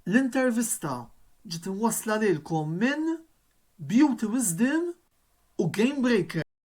L-intervista ġiet inwassla lilkom minn Beauty Wisdom u Game Breaker.